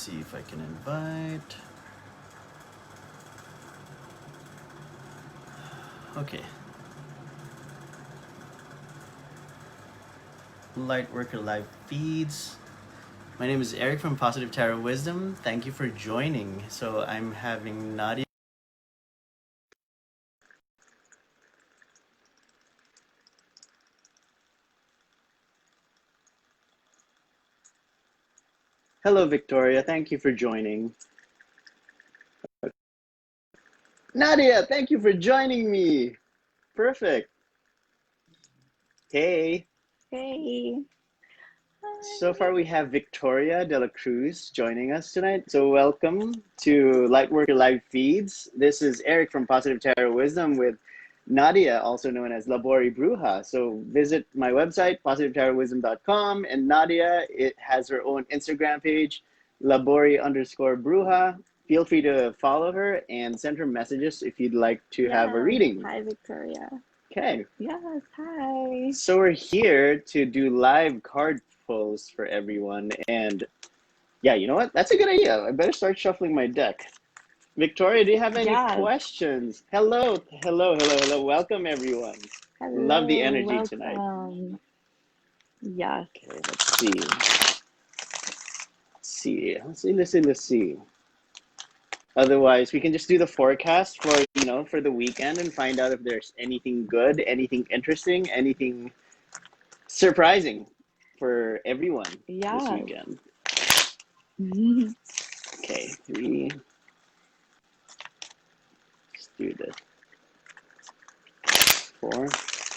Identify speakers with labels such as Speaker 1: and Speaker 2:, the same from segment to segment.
Speaker 1: see if I can invite. Okay. Lightworker Live Feeds. My name is Eric from Positive Tarot Wisdom. Thank you for joining. So I'm having Nadia. Hello, Victoria. Thank you for joining. Nadia, thank you for joining me. Perfect. Hey.
Speaker 2: Hey.
Speaker 1: So far we have Victoria de la Cruz joining us tonight. So welcome to Lightworker Live Feeds. This is Eric from Positive Tarot Wisdom with Nadia, also known as Labori Bruja. So visit my website, positivetarotwisdom.com, and Nadia, it has her own Instagram page, Labori_Bruja. Feel free to follow her and send her messages if you'd like to have a reading.
Speaker 2: Hi, Victoria.
Speaker 1: Okay.
Speaker 2: Yes, hi.
Speaker 1: So we're here to do live card pulls for everyone. And yeah, you know what? That's a good idea. I better start shuffling my deck. Victoria, do you have any questions? Hello. Welcome, everyone.
Speaker 2: Hello,
Speaker 1: love the energy
Speaker 2: welcome.
Speaker 1: tonight.
Speaker 2: Yes.
Speaker 1: Okay, let's see. Otherwise, we can just do the forecast for the weekend and find out if there's anything good, anything interesting, anything surprising for everyone this weekend. Okay, 3. Let's do this. 4.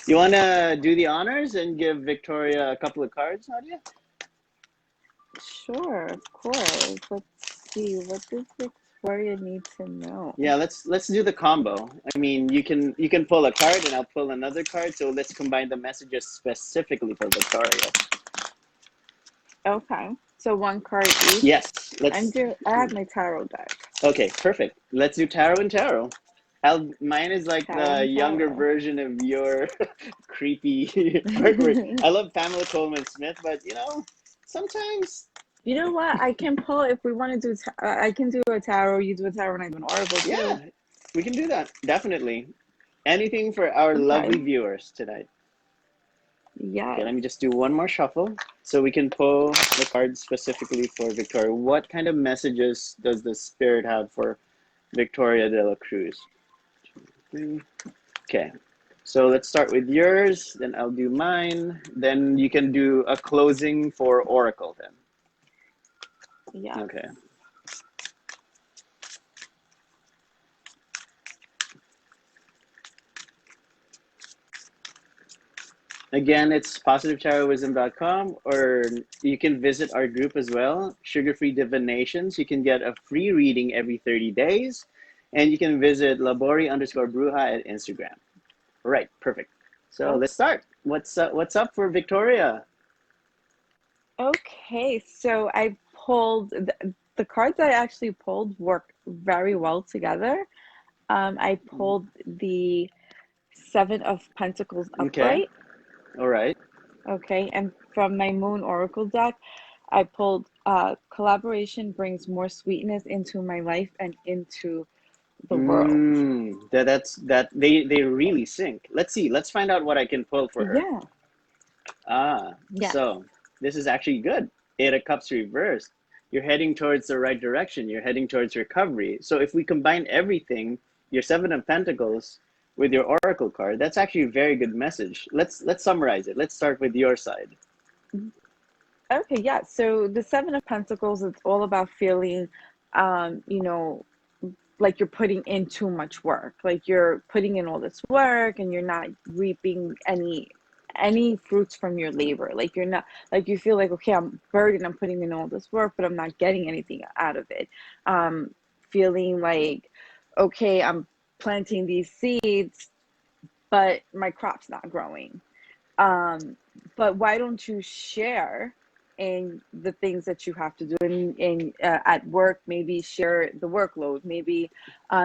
Speaker 1: You want to do the honors and give Victoria a couple of cards, Nadia?
Speaker 2: Sure, of course. Let's see. What does Victoria need to know?
Speaker 1: Yeah, let's do the combo. I mean, you can pull a card and I'll pull another card. So let's combine the messages specifically for Victoria.
Speaker 2: Okay. So one card each?
Speaker 1: Yes.
Speaker 2: I have my tarot deck.
Speaker 1: Okay, perfect. Let's do tarot and tarot. Mine is like the younger version of your creepy artwork. I love Pamela Coleman Smith, but sometimes.
Speaker 2: You know what? I can pull if we want to do. I can do a tarot. You do a tarot, and I do an oracle too.
Speaker 1: Yeah, we can do that. Definitely. Anything for our lovely viewers tonight.
Speaker 2: Yeah.
Speaker 1: Okay, let me just do one more shuffle so we can pull the cards specifically for Victoria. What kind of messages does the spirit have for Victoria de la Cruz? 2, 3. Okay, so let's start with yours, then I'll do mine. Then you can do a closing for Oracle then.
Speaker 2: Yeah.
Speaker 1: Okay. Again, it's positivetarotwisdom.com, or you can visit our group as well, Sugar-Free Divinations. You can get a free reading every 30 days, and you can visit labori_bruja at Instagram. Right, perfect. So let's start. What's up for Victoria?
Speaker 2: Okay, so I pulled the cards I actually pulled work very well together. I pulled the 7 of Pentacles upright.
Speaker 1: Okay. All right.
Speaker 2: Okay, and from my Moon Oracle deck, I pulled collaboration brings more sweetness into my life and into the world.
Speaker 1: They really sync. Let's see. Let's find out what I can pull for her.
Speaker 2: Yeah.
Speaker 1: So this is actually good. 8 of Cups reversed. You're heading towards the right direction. You're heading towards recovery. So if we combine everything, your 7 of Pentacles with your Oracle card, that's actually a very good message. Let's summarize it. Let's start with your side.
Speaker 2: Okay, yeah. So the 7 of Pentacles, it's all about feeling, like you're putting in too much work. Like you're putting in all this work and you're not reaping any fruits from your labor. Like you're not, like you feel like, okay, I'm burdened, I'm putting in all this work, but I'm not getting anything out of it. Feeling like, okay, I'm planting these seeds, but my crop's not growing. But why don't you share in the things that you have to do at work? Maybe share the workload. Maybe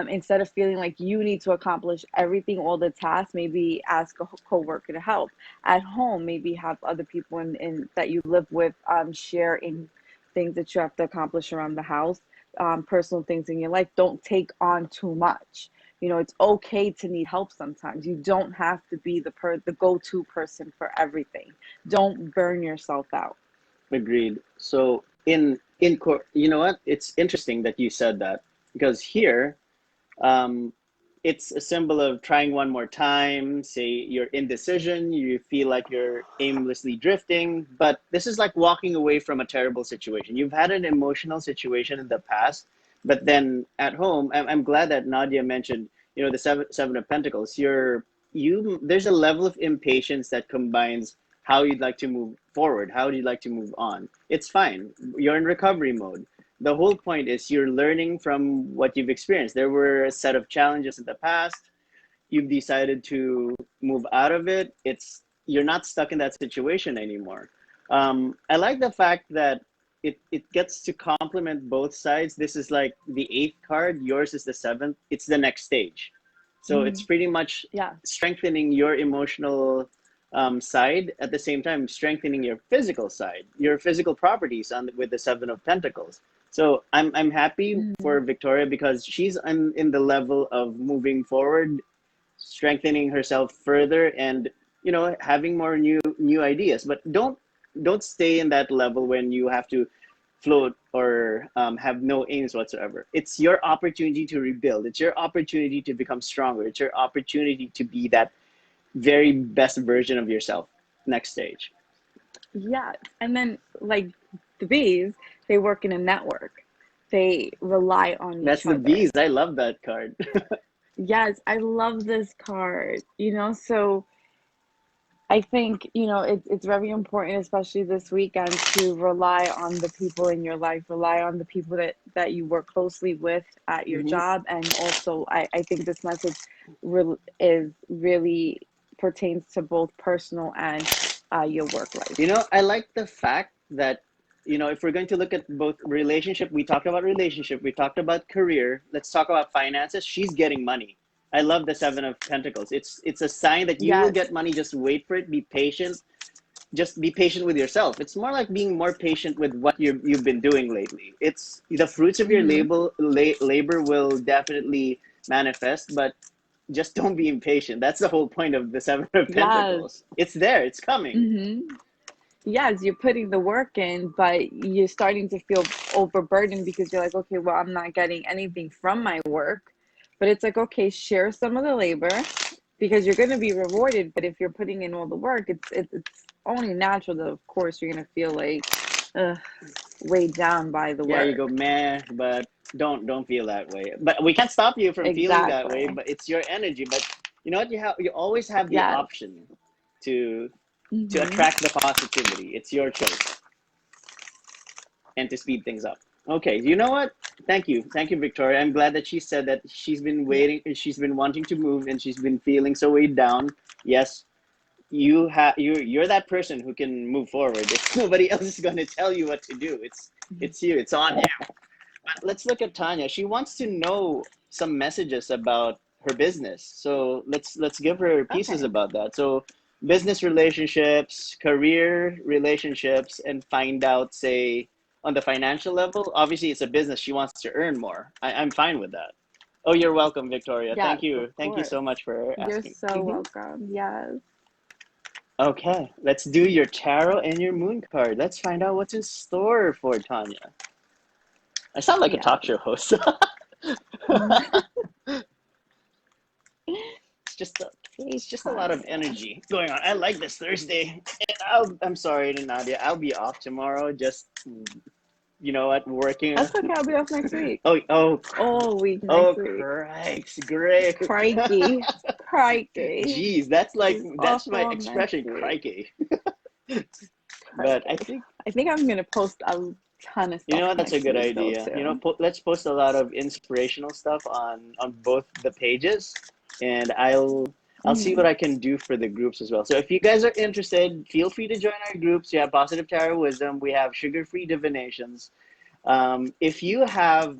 Speaker 2: instead of feeling like you need to accomplish everything, all the tasks, maybe ask a coworker to help. At home, maybe have other people in that you live with share in things that you have to accomplish around the house, personal things in your life, don't take on too much. You know, it's okay to need help sometimes. You don't have to be the go-to person for everything. Don't burn yourself out.
Speaker 1: Agreed. So you know what? It's interesting that you said that because here, um, it's a symbol of trying one more time. Say you're indecision, you feel like you're aimlessly drifting, but this is like walking away from a terrible situation. You've had an emotional situation in the past, but then at home, I'm glad that Nadia mentioned, you know, the seven of Pentacles. There's a level of impatience that combines how you'd like to move forward, how you'd like to move on. It's fine. You're in recovery mode. The whole point is you're learning from what you've experienced. There were a set of challenges in the past. You've decided to move out of it. You're not stuck in that situation anymore. I like the fact that it gets to complement both sides. This is like the eighth card. Yours is the seventh. It's the next stage. So it's
Speaker 2: Mm-hmm.
Speaker 1: pretty much
Speaker 2: Yeah.
Speaker 1: strengthening your emotional side at the same time strengthening your physical side, your physical properties with the seven of pentacles. So I'm happy
Speaker 2: Mm-hmm.
Speaker 1: for Victoria because she's in the level of moving forward, strengthening herself further, and you know having more new ideas. But don't stay in that level when you have to float or have no aims whatsoever. It's your opportunity to rebuild. It's your opportunity to become stronger. It's your opportunity to be that very best version of yourself. Next stage.
Speaker 2: Yes. And then, like the bees, they work in a network. They rely on
Speaker 1: That's
Speaker 2: each
Speaker 1: the
Speaker 2: other.
Speaker 1: bees. I love that card.
Speaker 2: Yes, I love this card. So I think, it's very important, especially this weekend, to rely on the people in your life, rely on the people that you work closely with at your
Speaker 1: Hmm.
Speaker 2: job. And also, I think this message is really pertains to both personal and your work life.
Speaker 1: You know, I like the fact that, you know, if we're going to look at both relationship, we talked about relationship, we talked about career, let's talk about finances. She's getting money. I love the seven of pentacles. It's a sign that you will
Speaker 2: Yes.
Speaker 1: get money. Just wait for it. Be patient. Just be patient with yourself. It's more like being more patient with what you've been doing lately. It's the fruits of your
Speaker 2: Mm-hmm.
Speaker 1: labor will definitely manifest, but just don't be impatient. That's the whole point of the seven of
Speaker 2: Yes.
Speaker 1: pentacles. It's there. It's coming.
Speaker 2: Mm-hmm. Yes, you're putting the work in, but you're starting to feel overburdened because you're like, okay, well, I'm not getting anything from my work. But it's like, okay, share some of the labor because you're going to be rewarded. But if you're putting in all the work, it's only natural that, of course, you're going to feel like uh, weighed down by the
Speaker 1: Yeah, you
Speaker 2: work.
Speaker 1: go meh, but don't feel that way. But we can't stop you from feeling that way.
Speaker 2: Exactly.
Speaker 1: But it's your energy. But you know what? You always have the
Speaker 2: Yes.
Speaker 1: option to
Speaker 2: Mm-hmm.
Speaker 1: attract the positivity. It's your choice, and to speed things up. Okay, you know what? Thank you, Victoria. I'm glad that she said that she's been
Speaker 2: Yeah.
Speaker 1: waiting, she's been wanting to move, and she's been feeling so weighed down. Yes, you're that person who can move forward. If nobody else is going to tell you what to do, it's you. It's on you. But let's look at Tanya. She wants to know some messages about her business. So let's give her pieces
Speaker 2: Okay.
Speaker 1: about that. So business relationships, career relationships, and find out, say, on the financial level. Obviously, it's a business. She wants to earn more. I'm fine with that. Oh, you're welcome, Victoria. Thank
Speaker 2: Yes, of
Speaker 1: you. Thank you
Speaker 2: course.
Speaker 1: so much for
Speaker 2: You're
Speaker 1: asking.
Speaker 2: so welcome. Yes.
Speaker 1: Okay, let's do your tarot and your moon card. Let's find out what's in store for Tanya. I sound like a
Speaker 2: Yes.
Speaker 1: talk show host. Just it's just a lot of
Speaker 2: Tanya.
Speaker 1: energy going on. I like this Thursday. And I'm sorry to Nadia. I'll be off tomorrow. Just you know what, working.
Speaker 2: That's okay. I'll be off next week.
Speaker 1: Oh,
Speaker 2: All week
Speaker 1: oh,
Speaker 2: next week.
Speaker 1: Christ, great.
Speaker 2: Crikey. Crikey.
Speaker 1: Jeez, that's like
Speaker 2: She's
Speaker 1: that's
Speaker 2: off
Speaker 1: my
Speaker 2: all next
Speaker 1: expression,
Speaker 2: week.
Speaker 1: crikey. But I
Speaker 2: Crikey.
Speaker 1: think
Speaker 2: I think I'm gonna post a ton of
Speaker 1: you know
Speaker 2: stuff
Speaker 1: what, that's a
Speaker 2: next
Speaker 1: good
Speaker 2: week though
Speaker 1: idea. You know,
Speaker 2: too.
Speaker 1: let's post a lot of inspirational stuff on both the pages, and I'll see
Speaker 2: Hmm.
Speaker 1: what I can do for the groups as well. So if you guys are interested, feel free to join our groups. We have Positive Tarot Wisdom. We have Sugar Free Divinations. If you have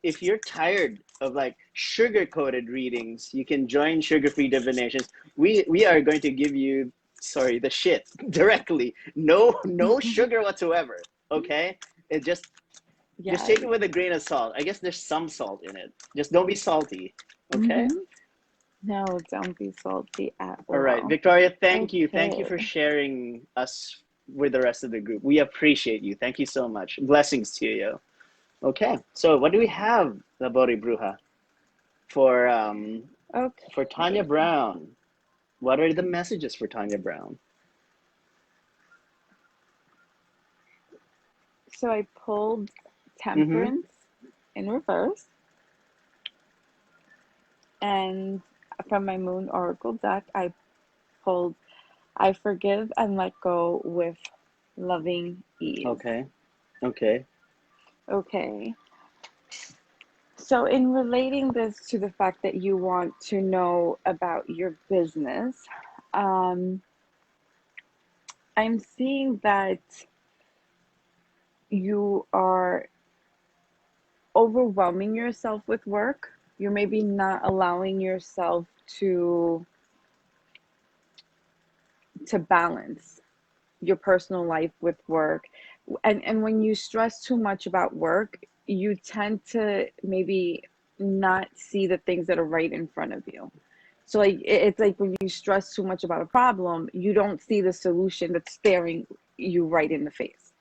Speaker 1: if you're tired of like sugar coated readings, you can join Sugar Free Divinations. We are going to give you the shit directly. No sugar whatsoever. Okay. It just take
Speaker 2: Yes.
Speaker 1: it with a grain of salt. I guess there's some salt in it. Just don't be salty. Okay?
Speaker 2: Mm-hmm. No, don't be salty at
Speaker 1: All right.
Speaker 2: all.
Speaker 1: Victoria, thank you. Thank you
Speaker 2: Okay.
Speaker 1: for sharing us with the rest of the group. We appreciate you. Thank you so much. Blessings to you. Okay. So what do we have, Labori Bruja, for Tanya
Speaker 2: Okay.
Speaker 1: Brown? What are the messages for Tanya Brown?
Speaker 2: So I pulled
Speaker 1: Mm-hmm.
Speaker 2: Temperance in reverse, and from my Moon Oracle deck, I pulled I forgive and let go with loving ease.
Speaker 1: Okay. Okay.
Speaker 2: Okay. So, in relating this to the fact that you want to know about your business, um, I'm seeing that you are overwhelming yourself with work. You're maybe not allowing yourself to balance your personal life with work. And when you stress too much about work, you tend to maybe not see the things that are right in front of you. So like it's like when you stress too much about a problem, you don't see the solution that's staring you right in the face.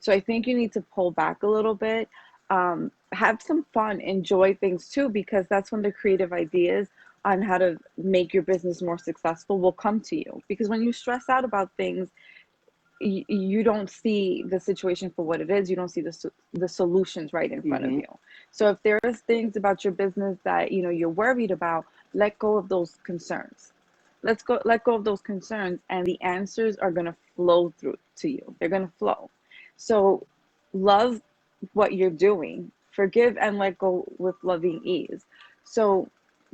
Speaker 2: So I think you need to pull back a little bit, have some fun, enjoy things too, because that's when the creative ideas on how to make your business more successful will come to you. Because when you stress out about things, you don't see the situation for what it is. You don't see the solutions right in front of
Speaker 1: Mm-hmm.
Speaker 2: you. So if there's things about your business that you're worried about, let go of those concerns. Let go of those concerns, and the answers are going to flow through to you. They're going to flow. So love what you're doing. Forgive and let go with loving ease. So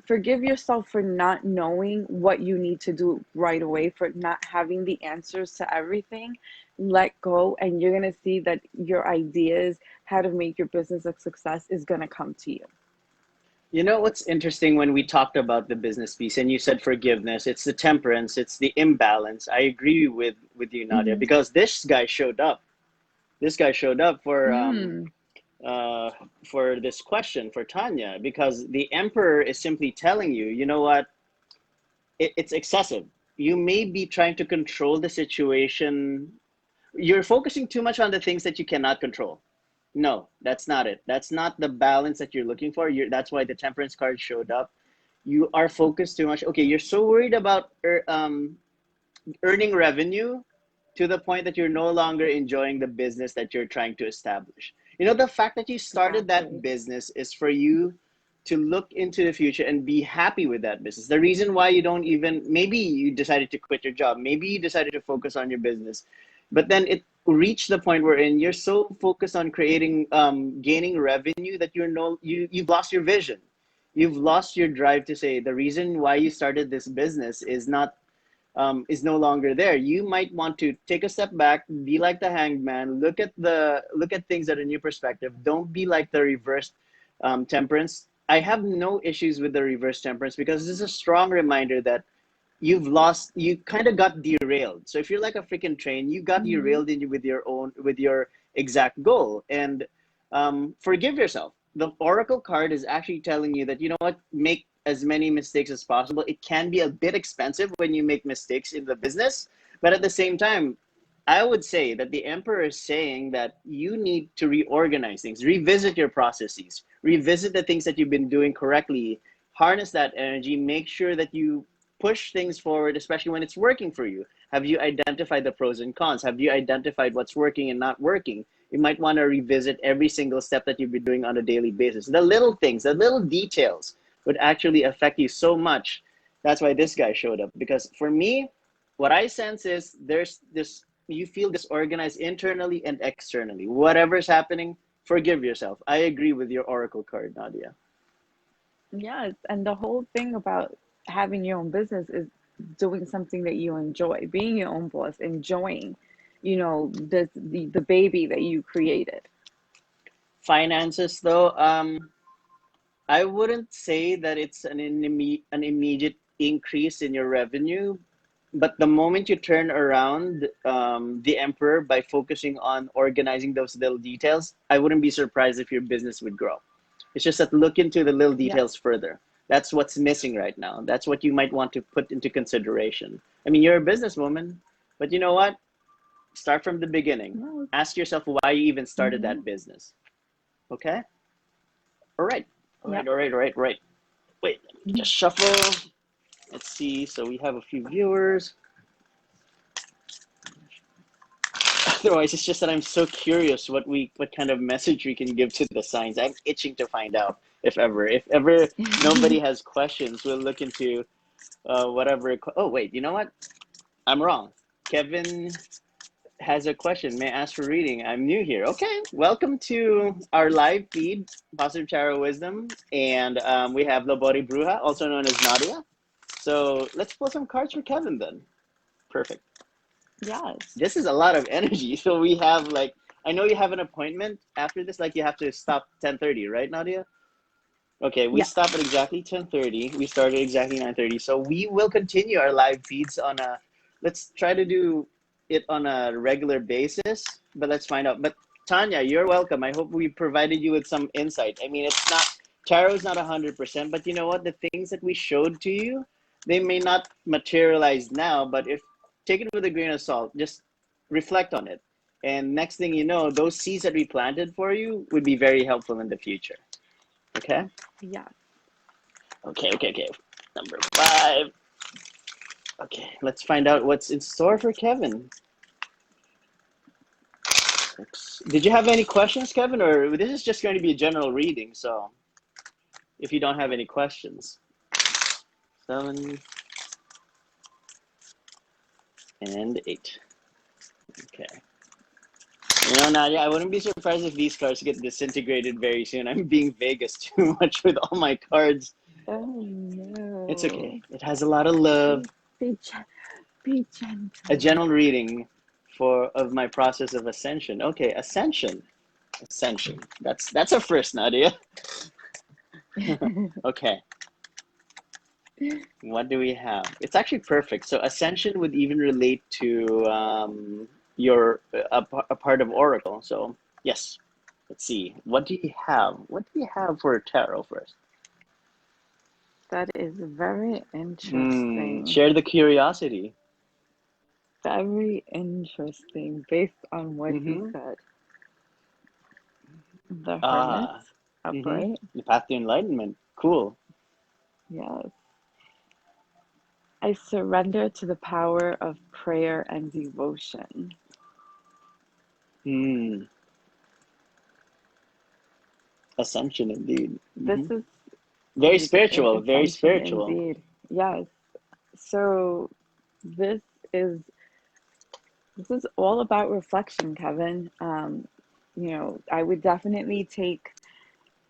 Speaker 2: forgive yourself for not knowing what you need to do right away, for not having the answers to everything. Let go, and you're going to see that your ideas, how to make your business a success, is going to come to you.
Speaker 1: You know what's interesting when we talked about the business piece and you said forgiveness, it's the temperance, it's the imbalance. I agree with you, Nadia,
Speaker 2: Mm-hmm.
Speaker 1: because this guy showed up. This guy showed up
Speaker 2: Mm,
Speaker 1: uh, for this question for Tanya because the emperor is simply telling you, you know what, it's excessive. You may be trying to control the situation. You're focusing too much on the things that you cannot control. No, that's not it. That's not the balance that you're looking for. That's why the temperance card showed up. You are focused too much. Okay, you're so worried about earning revenue to the point that you're no longer enjoying the business that you're trying to establish. You know, the fact that you started that
Speaker 2: exactly.
Speaker 1: business is for you to look into the future and be happy with that business. The reason why you don't even, maybe you decided to quit your job, maybe you decided to focus on your business, but then it reached the point wherein you're so focused on creating, gaining revenue that you've lost your vision. You've lost your drive to say the reason why you started this business is no longer there. You might want to take a step back, be like the hanged man, look at things at a new perspective. Don't be like the reverse temperance. I have no issues with the reverse temperance because this is a strong reminder that you kind of got derailed. So if you're like a freaking train, you got
Speaker 2: Mm-hmm.
Speaker 1: derailed with your exact goal, and forgive yourself. The oracle card is actually telling you that, you know what, make as many mistakes as possible. It can be a bit expensive when you make mistakes in the business, but at the same time, I would say that the emperor is saying that you need to reorganize things, revisit your processes, revisit the things that you've been doing correctly, harness that energy, make sure that you push things forward, especially when it's working for you. Have you identified the pros and cons? Have you identified what's working and not working? You might want to revisit every single step that you've been doing on a daily basis. The little things, the little details would actually affect you so much. That's why this guy showed up. Because for me, what I sense is there's this, you feel disorganized internally and externally. Whatever's happening, forgive yourself. I agree with your oracle card, Nadia.
Speaker 2: Yes, and the whole thing about having your own business is doing something that you enjoy, being your own boss, enjoying, the baby that you created.
Speaker 1: Finances, though, I wouldn't say that it's an immediate increase in your revenue. but the moment you turn around the emperor by focusing on organizing those little details, I wouldn't be surprised if your business would grow. It's just that look into the little
Speaker 2: Yeah.
Speaker 1: details further. That's what's missing right now. That's what you might want to put into consideration. I mean, you're a businesswoman, but you know what? Start from the beginning.
Speaker 2: Yeah.
Speaker 1: Ask yourself why you even started
Speaker 2: Mm-hmm.
Speaker 1: that business. Okay? All right. All
Speaker 2: Yeah.
Speaker 1: right, all right, all right, all right. Wait, let me just shuffle. Let's see. So we have a few viewers. Otherwise, it's just that I'm so curious what kind of message we can give to the signs. I'm itching to find out if ever nobody has questions. We'll look into whatever. Oh wait, you know what? I'm wrong. Kevin has a question. May I ask for reading? I'm new here. Okay, welcome to our live feed, Positive Tarot Wisdom, and we have Labori Bruja, also known as Nadia. So let's pull some cards for Kevin then. Perfect.
Speaker 2: Yes.
Speaker 1: This is a lot of energy. So we have like, I know you have an appointment after this, like you have to stop 10:30, right, Nadia? Okay, we
Speaker 2: Yeah.
Speaker 1: stop at exactly 10:30. We started exactly 9:30. So we will continue our live feeds on a, let's try to do it on a regular basis, but let's find out. But Tanya, you're welcome. I hope we provided you with some insight. I mean, it's not, tarot is not 100%, but you know what? The things that we showed to you, they may not materialize now, but if take it with a grain of salt, just reflect on it. And next thing you know, those seeds that we planted for you would be very helpful in the future. Okay?
Speaker 2: Yeah.
Speaker 1: Okay, okay, okay. Number 5. Okay, let's find out what's in store for Kevin. Did you have any questions, Kevin, or this is just going to be a general reading? So, if you don't have any questions, 7 and 8. Okay. You know, Nadia, I wouldn't be surprised if these cards get disintegrated very soon. I'm being Vegas too much with all my cards.
Speaker 2: Oh
Speaker 1: It's
Speaker 2: no.
Speaker 1: okay. It has a lot of love.
Speaker 2: Be, be
Speaker 1: A
Speaker 2: gentle.
Speaker 1: general reading for of my process of ascension. Okay, ascension. Ascension. That's a first, Nadia. Okay. What do we have? It's actually perfect. So ascension would even relate to your a part of Oracle. So yes. Let's see. What do you have? What do you have for tarot first?
Speaker 2: That is very interesting.
Speaker 1: Share the curiosity.
Speaker 2: Very interesting based on what he
Speaker 1: Mm-hmm.
Speaker 2: said. The Hermit,
Speaker 1: Ah. Mm-hmm.
Speaker 2: upright.
Speaker 1: The path to enlightenment. Cool.
Speaker 2: Yes. I surrender to the power of prayer and devotion.
Speaker 1: Hmm. Ascension indeed.
Speaker 2: This
Speaker 1: Mm-hmm.
Speaker 2: is
Speaker 1: Very spiritual. Very
Speaker 2: ascension
Speaker 1: spiritual.
Speaker 2: indeed. Yes. So this is this is all about reflection, Kevin. I would definitely take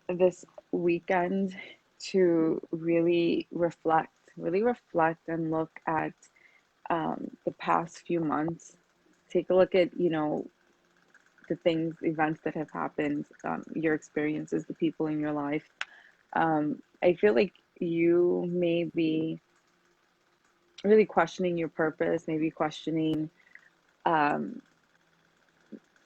Speaker 2: this weekend to really reflect and look at the past few months. Take a look at, the things, events that have happened, your experiences, the people in your life. I feel like you may be really questioning your purpose, maybe questioning, um,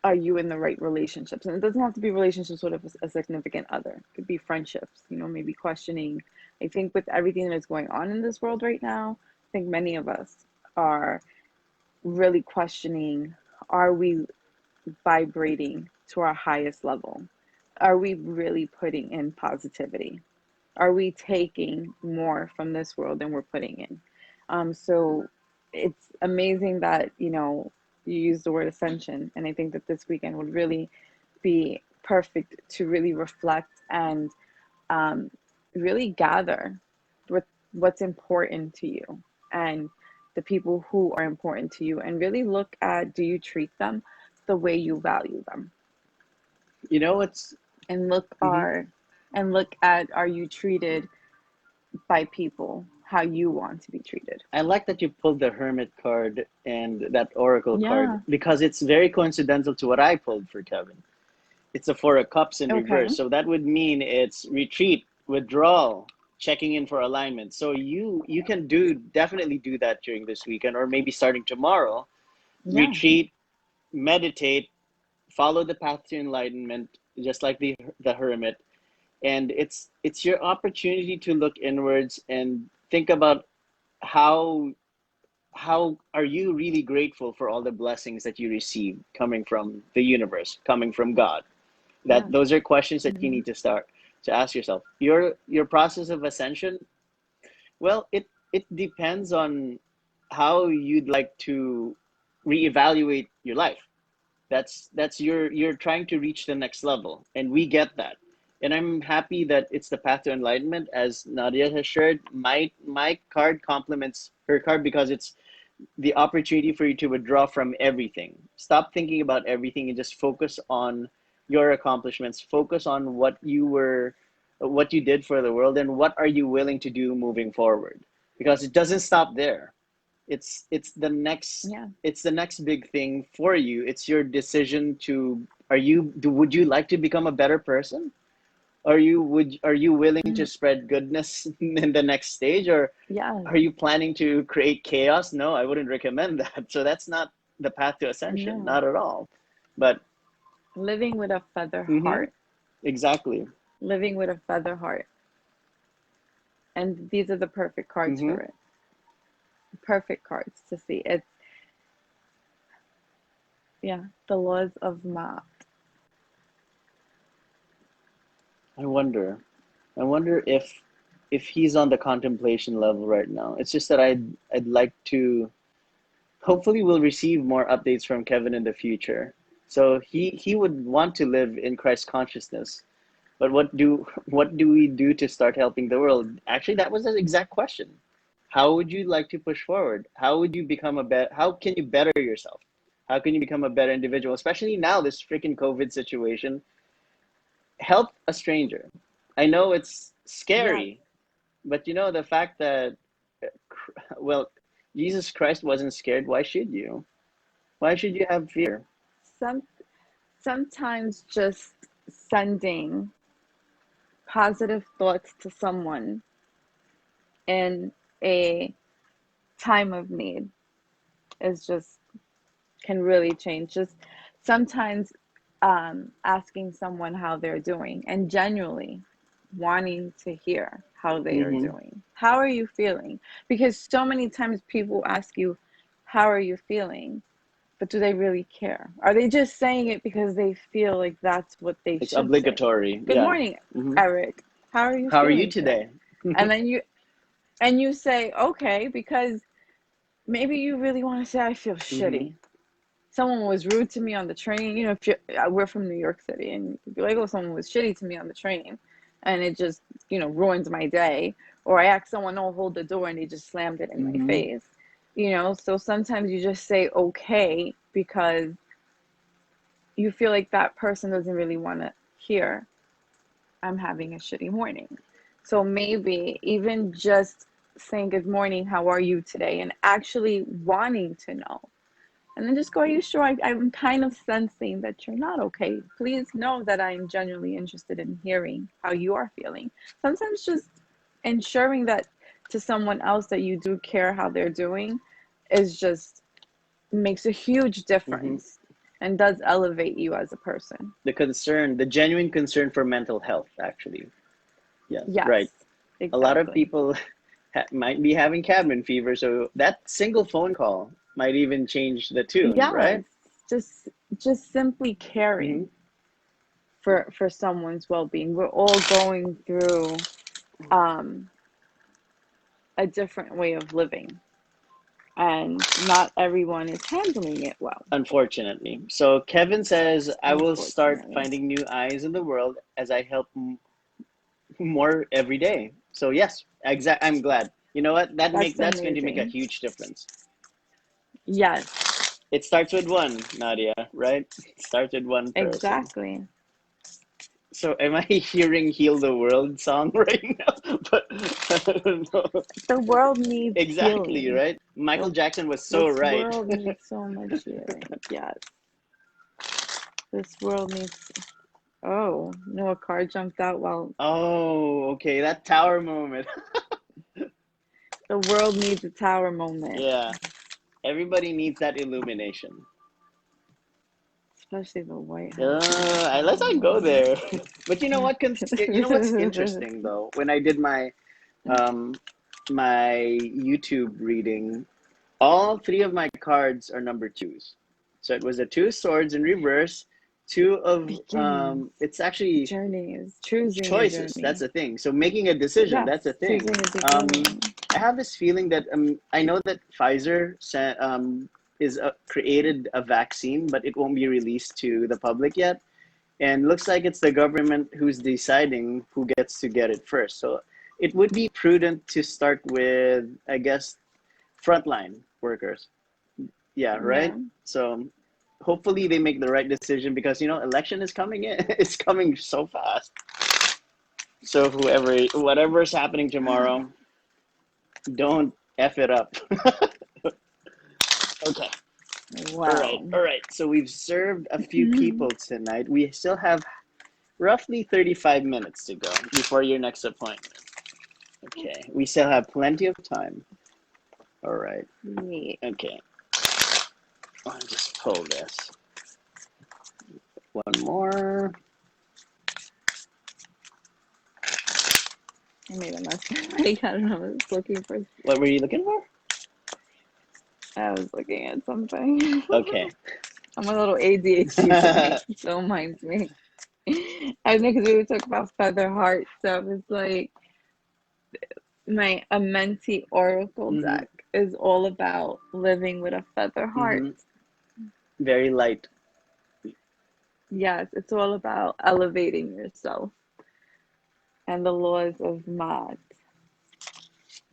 Speaker 2: are you in the right relationships? And it doesn't have to be relationships with a significant other. It could be friendships, maybe questioning. I think with everything that is going on in this world right now, I think many of us are really questioning, are we vibrating to our highest level? Are we really putting in positivity? Are we taking more from this world than we're putting in? So it's amazing that, you use the word ascension. And I think that this weekend would really be perfect to really reflect and um, really gather with what's important to you and the people who are important to you, and really look at, do you treat them the way you value them?
Speaker 1: You know what's
Speaker 2: And look
Speaker 1: mhm.
Speaker 2: are and look at, are you treated by people how you want to be treated?
Speaker 1: I like that you pulled the Hermit card and that Oracle card
Speaker 2: Yeah.
Speaker 1: because it's very coincidental to what I pulled for Kevin. It's a Four of Cups in
Speaker 2: Okay.
Speaker 1: reverse. So that would mean it's retreat, withdrawal, checking in for alignment. So you can definitely do that during this weekend, or maybe starting tomorrow.
Speaker 2: Yeah.
Speaker 1: Retreat, meditate, follow the path to enlightenment, just like the hermit. And it's your opportunity to look inwards and think about how how are you really grateful for all the blessings that you receive coming from the universe, coming from God. That
Speaker 2: Yeah.
Speaker 1: those are questions that you
Speaker 2: Hmm.
Speaker 1: need to start to ask yourself. Your process of ascension, well, it depends on how you'd like to reevaluate your life. That's you're trying to reach the next level, and we get that. And I'm happy that it's the path to enlightenment, as Nadia has shared. My card complements her card because it's the opportunity for you to withdraw from everything. Stop thinking about everything and just focus on your accomplishments. Focus on what you did for the world, and what are you willing to do moving forward. Because it doesn't stop there. It's the next
Speaker 2: Yeah.
Speaker 1: it's the next big thing for you. It's your decision to, would you like to become a better person? Are you willing
Speaker 2: Hmm.
Speaker 1: to spread goodness in the next stage, or
Speaker 2: Yeah.
Speaker 1: are you planning to create chaos? No, I wouldn't recommend that. So that's not the path to ascension,
Speaker 2: No.
Speaker 1: not at all. But
Speaker 2: Living with a feather
Speaker 1: mm-hmm,
Speaker 2: heart.
Speaker 1: exactly.
Speaker 2: Living with a feather heart. And these are the perfect cards
Speaker 1: Mm-hmm.
Speaker 2: for it. Perfect cards to see. It's, yeah, the laws of Ma.
Speaker 1: I wonder. I wonder if he's on the contemplation level right now. It's just that I'd like to. Hopefully, we'll receive more updates from Kevin in the future. So he would want to live in Christ consciousness. But what do we do to start helping the world? Actually, that was the exact question. How would you like to push forward? How would you become a better? How can you better yourself? How can you become a better individual? Especially now, this freaking COVID situation. Help a stranger. I know it's
Speaker 2: Yes.
Speaker 1: scary, but the fact that, well, Jesus Christ wasn't scared. Why should you? Why should you have fear?
Speaker 2: Some sometimes just sending positive thoughts to someone in a time of need is just can really change. Just sometimes asking someone how they're doing and genuinely wanting to hear how they are
Speaker 1: Mm-hmm.
Speaker 2: doing. How are you feeling? Because so many times people ask you, how are you feeling? But do they really care? Are they just saying it because they feel like that's what they
Speaker 1: It's
Speaker 2: should say?
Speaker 1: obligatory.
Speaker 2: Good
Speaker 1: Yeah.
Speaker 2: morning,
Speaker 1: Mm-hmm.
Speaker 2: Eric. How are you
Speaker 1: How are you
Speaker 2: feeling today?
Speaker 1: today?
Speaker 2: And then you say, okay, because maybe you really want to say, I feel
Speaker 1: Mm-hmm.
Speaker 2: shitty. Someone was rude to me on the train. If we're from New York City, and you'd be like, oh, someone was shitty to me on the train, and it just, ruins my day. Or I asked someone, oh, hold the door, and they just slammed it in my
Speaker 1: Mm-hmm.
Speaker 2: face. So sometimes you just say okay because you feel like that person doesn't really want to hear, I'm having a shitty morning. So maybe even just saying good morning, how are you today, and actually wanting to know. And then just go, are you sure? I'm kind of sensing that you're not okay. Please know that I'm genuinely interested in hearing how you are feeling. Sometimes just ensuring that to someone else that you do care how they're doing is just makes a huge
Speaker 1: Mm-hmm.
Speaker 2: difference and does elevate you as a person.
Speaker 1: The genuine concern for mental health, actually. Yes, right.
Speaker 2: Yes,
Speaker 1: A lot of
Speaker 2: exactly.
Speaker 1: people might be having cabin fever, so that single phone call might even change the tune,
Speaker 2: Yes,
Speaker 1: right?
Speaker 2: just simply
Speaker 1: Mm-hmm.
Speaker 2: caring for someone's well-being. We're all going through um, a different way of living, and not everyone is handling it well,
Speaker 1: Unfortunately. So Kevin says, I will start
Speaker 2: unfortunately.
Speaker 1: finding new eyes in the world as I help more every day. So yes, exact. I'm glad. You know what?
Speaker 2: That's
Speaker 1: That's going to make a
Speaker 2: amazing.
Speaker 1: huge difference.
Speaker 2: Yes,
Speaker 1: It starts with one, Nadia, right? It starts with one person.
Speaker 2: exactly.
Speaker 1: So am I hearing "Heal the World" song right now? But I don't know.
Speaker 2: The world needs
Speaker 1: Exactly,
Speaker 2: healing.
Speaker 1: right? Michael
Speaker 2: The
Speaker 1: Jackson was so
Speaker 2: This
Speaker 1: right.
Speaker 2: world needs so much healing. Yes, this world needs. Oh, no, a car jumped out while
Speaker 1: Oh, okay, that tower moment.
Speaker 2: the world needs a tower moment,
Speaker 1: Yeah, everybody needs that illumination.
Speaker 2: especially the White House.
Speaker 1: Let's not go
Speaker 2: Oh
Speaker 1: there. But you know what's
Speaker 2: my
Speaker 1: interesting though? When I did um my YouTube reading, all three of my cards are number twos. So it was a two of swords in reverse, two of
Speaker 2: Beginnings,
Speaker 1: it's actually
Speaker 2: journeys, choosing a
Speaker 1: choices. That's
Speaker 2: journey.
Speaker 1: a thing. So making a decision,
Speaker 2: Yes,
Speaker 1: that's a thing.
Speaker 2: choosing a
Speaker 1: Um,
Speaker 2: beginning.
Speaker 1: I have this feeling that I know that Pfizer is created a vaccine, but it won't be released to the public yet. And looks like it's the government who's deciding who gets to get it first. So it would be prudent to start with, I guess, frontline workers. Yeah,
Speaker 2: Yeah.
Speaker 1: right. So hopefully they make the right decision because election is coming in. It's coming so fast. So whatever's happening tomorrow, don't f it up. Okay. All right.
Speaker 2: Wow.
Speaker 1: All right. So we've served a few people tonight. We still have roughly 35 minutes to go before your next appointment. Okay. We still have plenty of time. All right.
Speaker 2: Neat.
Speaker 1: Okay. I'll just pull this. One more.
Speaker 2: I made a mess. Like, I don't know. I was looking for.
Speaker 1: What were you looking for?
Speaker 2: I was looking at something.
Speaker 1: Okay.
Speaker 2: I'm a little ADHD tonight. Don't mind me. I think because we were talking about feather heart stuff. It's like my Amenti Oracle
Speaker 1: Mm-hmm.
Speaker 2: deck is all about living with a feather heart.
Speaker 1: Mm-hmm. Very light.
Speaker 2: Yes, it's all about elevating yourself and the laws of Ma'at.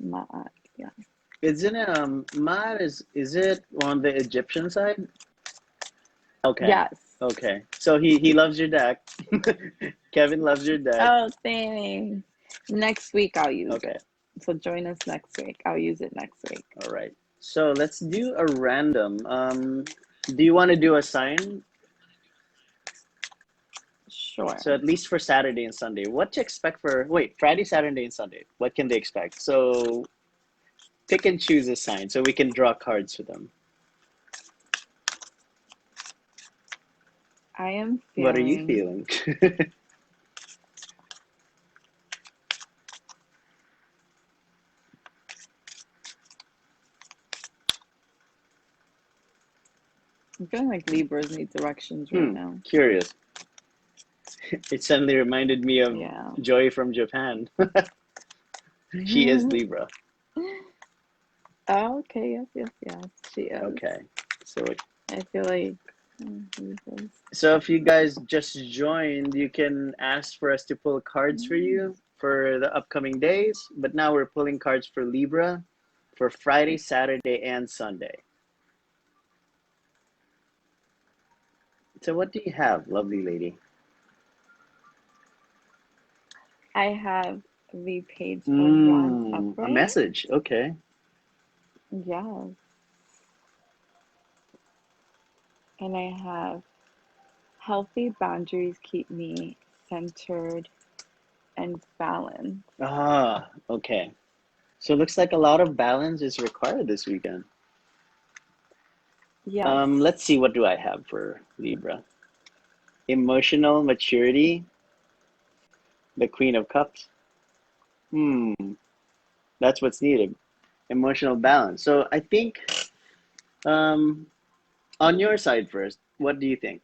Speaker 2: Ma'at, yeah.
Speaker 1: Isn't it Mar is it on the Egyptian side? Okay.
Speaker 2: Yes.
Speaker 1: Okay. So he loves your deck. Kevin loves your deck.
Speaker 2: Oh, thanks. Next week I'll use
Speaker 1: Okay.
Speaker 2: it. So join us next week. I'll use it next week.
Speaker 1: All right. So let's do a random. Do you want to do a sign?
Speaker 2: Sure.
Speaker 1: So at least for Saturday and Sunday, what to expect for Friday, Saturday, and Sunday? What can they expect? So pick and choose a sign so we can draw cards for them.
Speaker 2: I am
Speaker 1: What are you
Speaker 2: feeling
Speaker 1: feeling?
Speaker 2: I'm feeling like Libras need directions right now.
Speaker 1: Curious. It suddenly reminded me of
Speaker 2: Yeah.
Speaker 1: Joy from Japan. She is Libra.
Speaker 2: Oh, okay, yes. She is.
Speaker 1: Okay. So
Speaker 2: I feel like Libras.
Speaker 1: so if you guys just joined, you can ask for us to pull cards for you for the upcoming days. But now we're pulling cards for Libra for Friday, Saturday, and Sunday. So what do you have, lovely lady?
Speaker 2: I have the Page of Wands
Speaker 1: A
Speaker 2: upright.
Speaker 1: message. Okay.
Speaker 2: Yes. And I have healthy boundaries keep me centered and balanced.
Speaker 1: Okay. So it looks like a lot of balance is required this weekend.
Speaker 2: Yes.
Speaker 1: Let's see, what do I have for Libra? Emotional maturity, the Queen of Cups. Hmm, that's what's needed. Emotional balance. So I think um, on your side first, what do you think?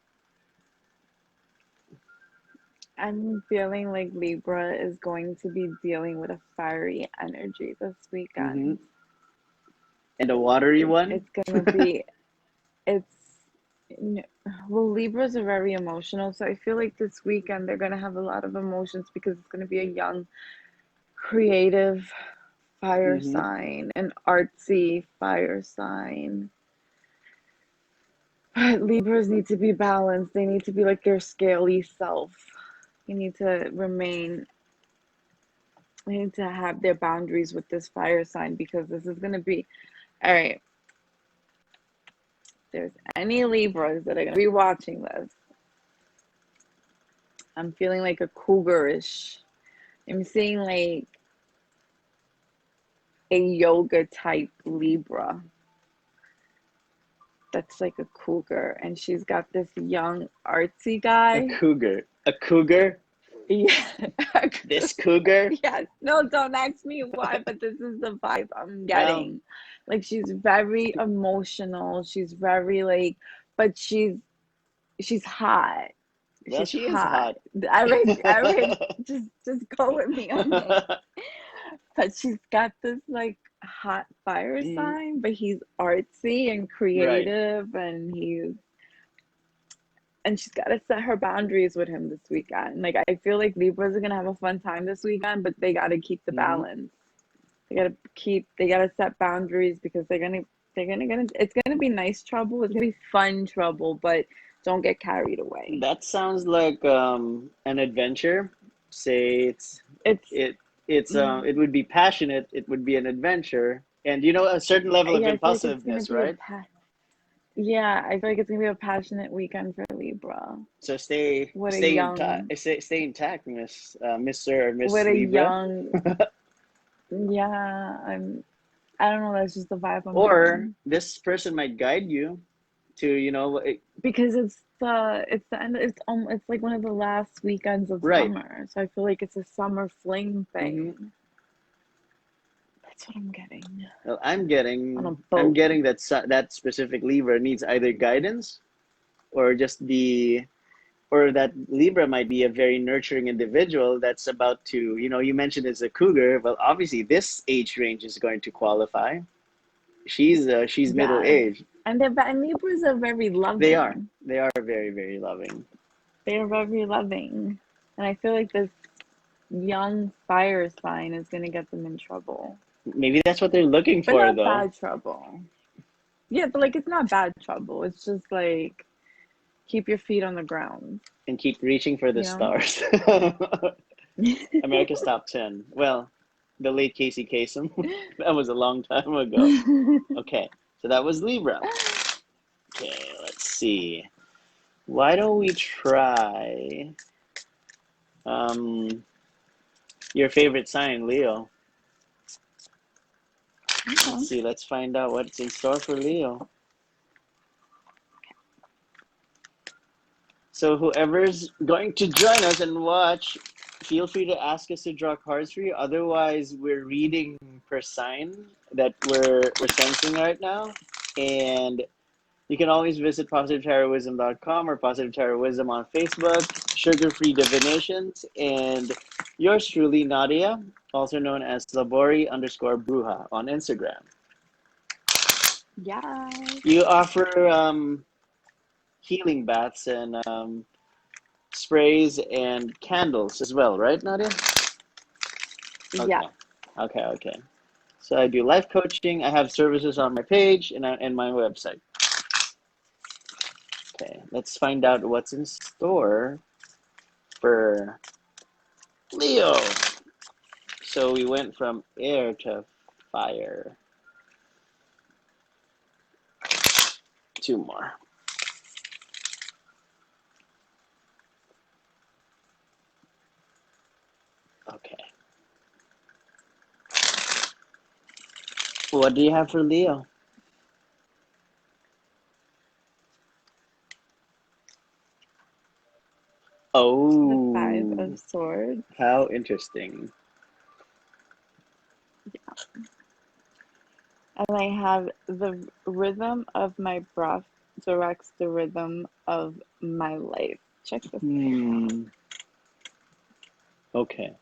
Speaker 2: I'm feeling like Libra is going to be dealing with a fiery energy this
Speaker 1: Mm-hmm.
Speaker 2: weekend.
Speaker 1: And a watery one?
Speaker 2: It's gonna be, it's, well, Libras are very emotional, so I feel like this weekend they're gonna have a lot of emotions because it's gonna be a young, creative fire
Speaker 1: Mm-hmm.
Speaker 2: sign, an artsy fire sign. But Libras need to be balanced. They need to be like their scaly self. You need to remain, they need to have their boundaries with this fire sign because this is going to be, all right, if there's any Libras that are going to be watching this, I'm feeling like a cougarish. I'm seeing like a yoga type Libra that's like a cougar, and she's got this young artsy
Speaker 1: A
Speaker 2: guy.
Speaker 1: cougar. A cougar?
Speaker 2: Yeah.
Speaker 1: This cougar?
Speaker 2: Yes. No, don't ask me why, but this is the vibe I'm
Speaker 1: Well,
Speaker 2: getting. Like she's very emotional. She's very like, but she's hot.
Speaker 1: well,
Speaker 2: She's
Speaker 1: she is
Speaker 2: hot.
Speaker 1: hot.
Speaker 2: Eric, just go with me on this. But she's got this like hot fire
Speaker 1: Mm,
Speaker 2: sign, but he's artsy and
Speaker 1: right.
Speaker 2: creative, and she's got to set her boundaries with him this weekend. Like I feel like Libras are gonna have a fun time this weekend, but they got to keep the
Speaker 1: Hmm.
Speaker 2: balance. They got to set boundaries because they're gonna it's gonna be nice trouble. It's gonna be fun trouble, but don't get carried away.
Speaker 1: That sounds like an adventure. Say
Speaker 2: It's
Speaker 1: it it would be passionate. It would be an adventure, and a certain level of
Speaker 2: yeah, I feel like it's gonna
Speaker 1: impulsiveness,
Speaker 2: be
Speaker 1: right?
Speaker 2: yeah, I feel like it's gonna be a passionate weekend for Libra.
Speaker 1: So stay
Speaker 2: What a
Speaker 1: stay intact,
Speaker 2: young,
Speaker 1: stay intact, Mr. or Miss
Speaker 2: what a
Speaker 1: Libra.
Speaker 2: young, yeah, I don't know, that's just the vibe I'm
Speaker 1: Or
Speaker 2: getting.
Speaker 1: this person might guide you to,
Speaker 2: Because it's the end, it's like one of the last weekends of
Speaker 1: right.
Speaker 2: summer. So I feel like it's a summer fling
Speaker 1: Hmm.
Speaker 2: thing. That's what I'm getting.
Speaker 1: Well,
Speaker 2: On a
Speaker 1: I'm
Speaker 2: boat.
Speaker 1: getting that that specific Libra needs either guidance or or that Libra might be a very nurturing individual that's about to, you mentioned as a cougar. Well, obviously this age range is going to qualify. She's middle
Speaker 2: Yes.
Speaker 1: aged.
Speaker 2: And Libras are very
Speaker 1: They are.
Speaker 2: loving.
Speaker 1: They are very, very loving.
Speaker 2: They are very loving. And I feel like this young fire sign is gonna get them in trouble.
Speaker 1: Maybe that's what they're looking
Speaker 2: But
Speaker 1: for,
Speaker 2: not
Speaker 1: though,
Speaker 2: bad trouble. Yeah, but like it's not bad trouble. It's just like keep your feet on the ground,
Speaker 1: and keep reaching for the
Speaker 2: you know?
Speaker 1: stars. America's Top 10. Well, the late Casey Kasem. That was a long time ago. Okay, so that was Libra. Okay, let's see. Why don't we try um, your favorite sign, Leo? Let's
Speaker 2: Okay.
Speaker 1: see. Let's find out what's in store for Leo. So whoever's going to join us and watch, feel free to ask us to draw cards for you. Otherwise, we're reading per sign that we're sensing right now. And you can always visit positivetarotwisdom.com or Positive Tarot Wisdom on Facebook, Sugar-Free Divinations, and yours truly, Nadia, also known as Labori_Bruja on Instagram.
Speaker 2: Yeah.
Speaker 1: You offer healing baths and sprays and candles as well, right, Nadia?
Speaker 2: Yeah.
Speaker 1: Okay, okay. So I do life coaching. I have services on my page and my website. Okay, let's find out what's in store for Leo. So we went from air to fire. Two more. Okay. What do you have for Leo?
Speaker 2: The Five
Speaker 1: Oh,
Speaker 2: of Swords.
Speaker 1: how interesting.
Speaker 2: And I have the rhythm of my breath directs the rhythm of my life. Check this out.
Speaker 1: Hmm. Okay.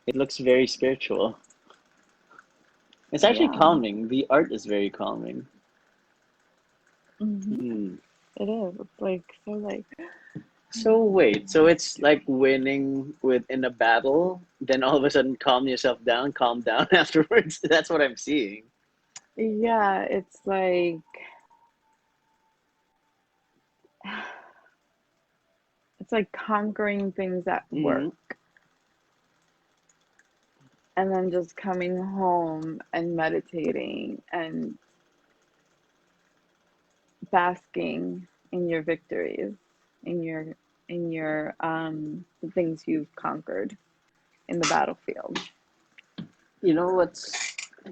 Speaker 1: It looks very spiritual. It's actually
Speaker 2: Yeah.
Speaker 1: calming. The art is very calming.
Speaker 2: Hmm.
Speaker 1: Hmm.
Speaker 2: It is. It's like so like
Speaker 1: So wait, so it's like winning in a battle, then all of a sudden calm down afterwards. That's what I'm seeing.
Speaker 2: yeah, it's like conquering things at work
Speaker 1: Hmm.
Speaker 2: and then just coming home and meditating and basking in your victories, in your in your the things you've conquered in the battlefield.
Speaker 1: You know what's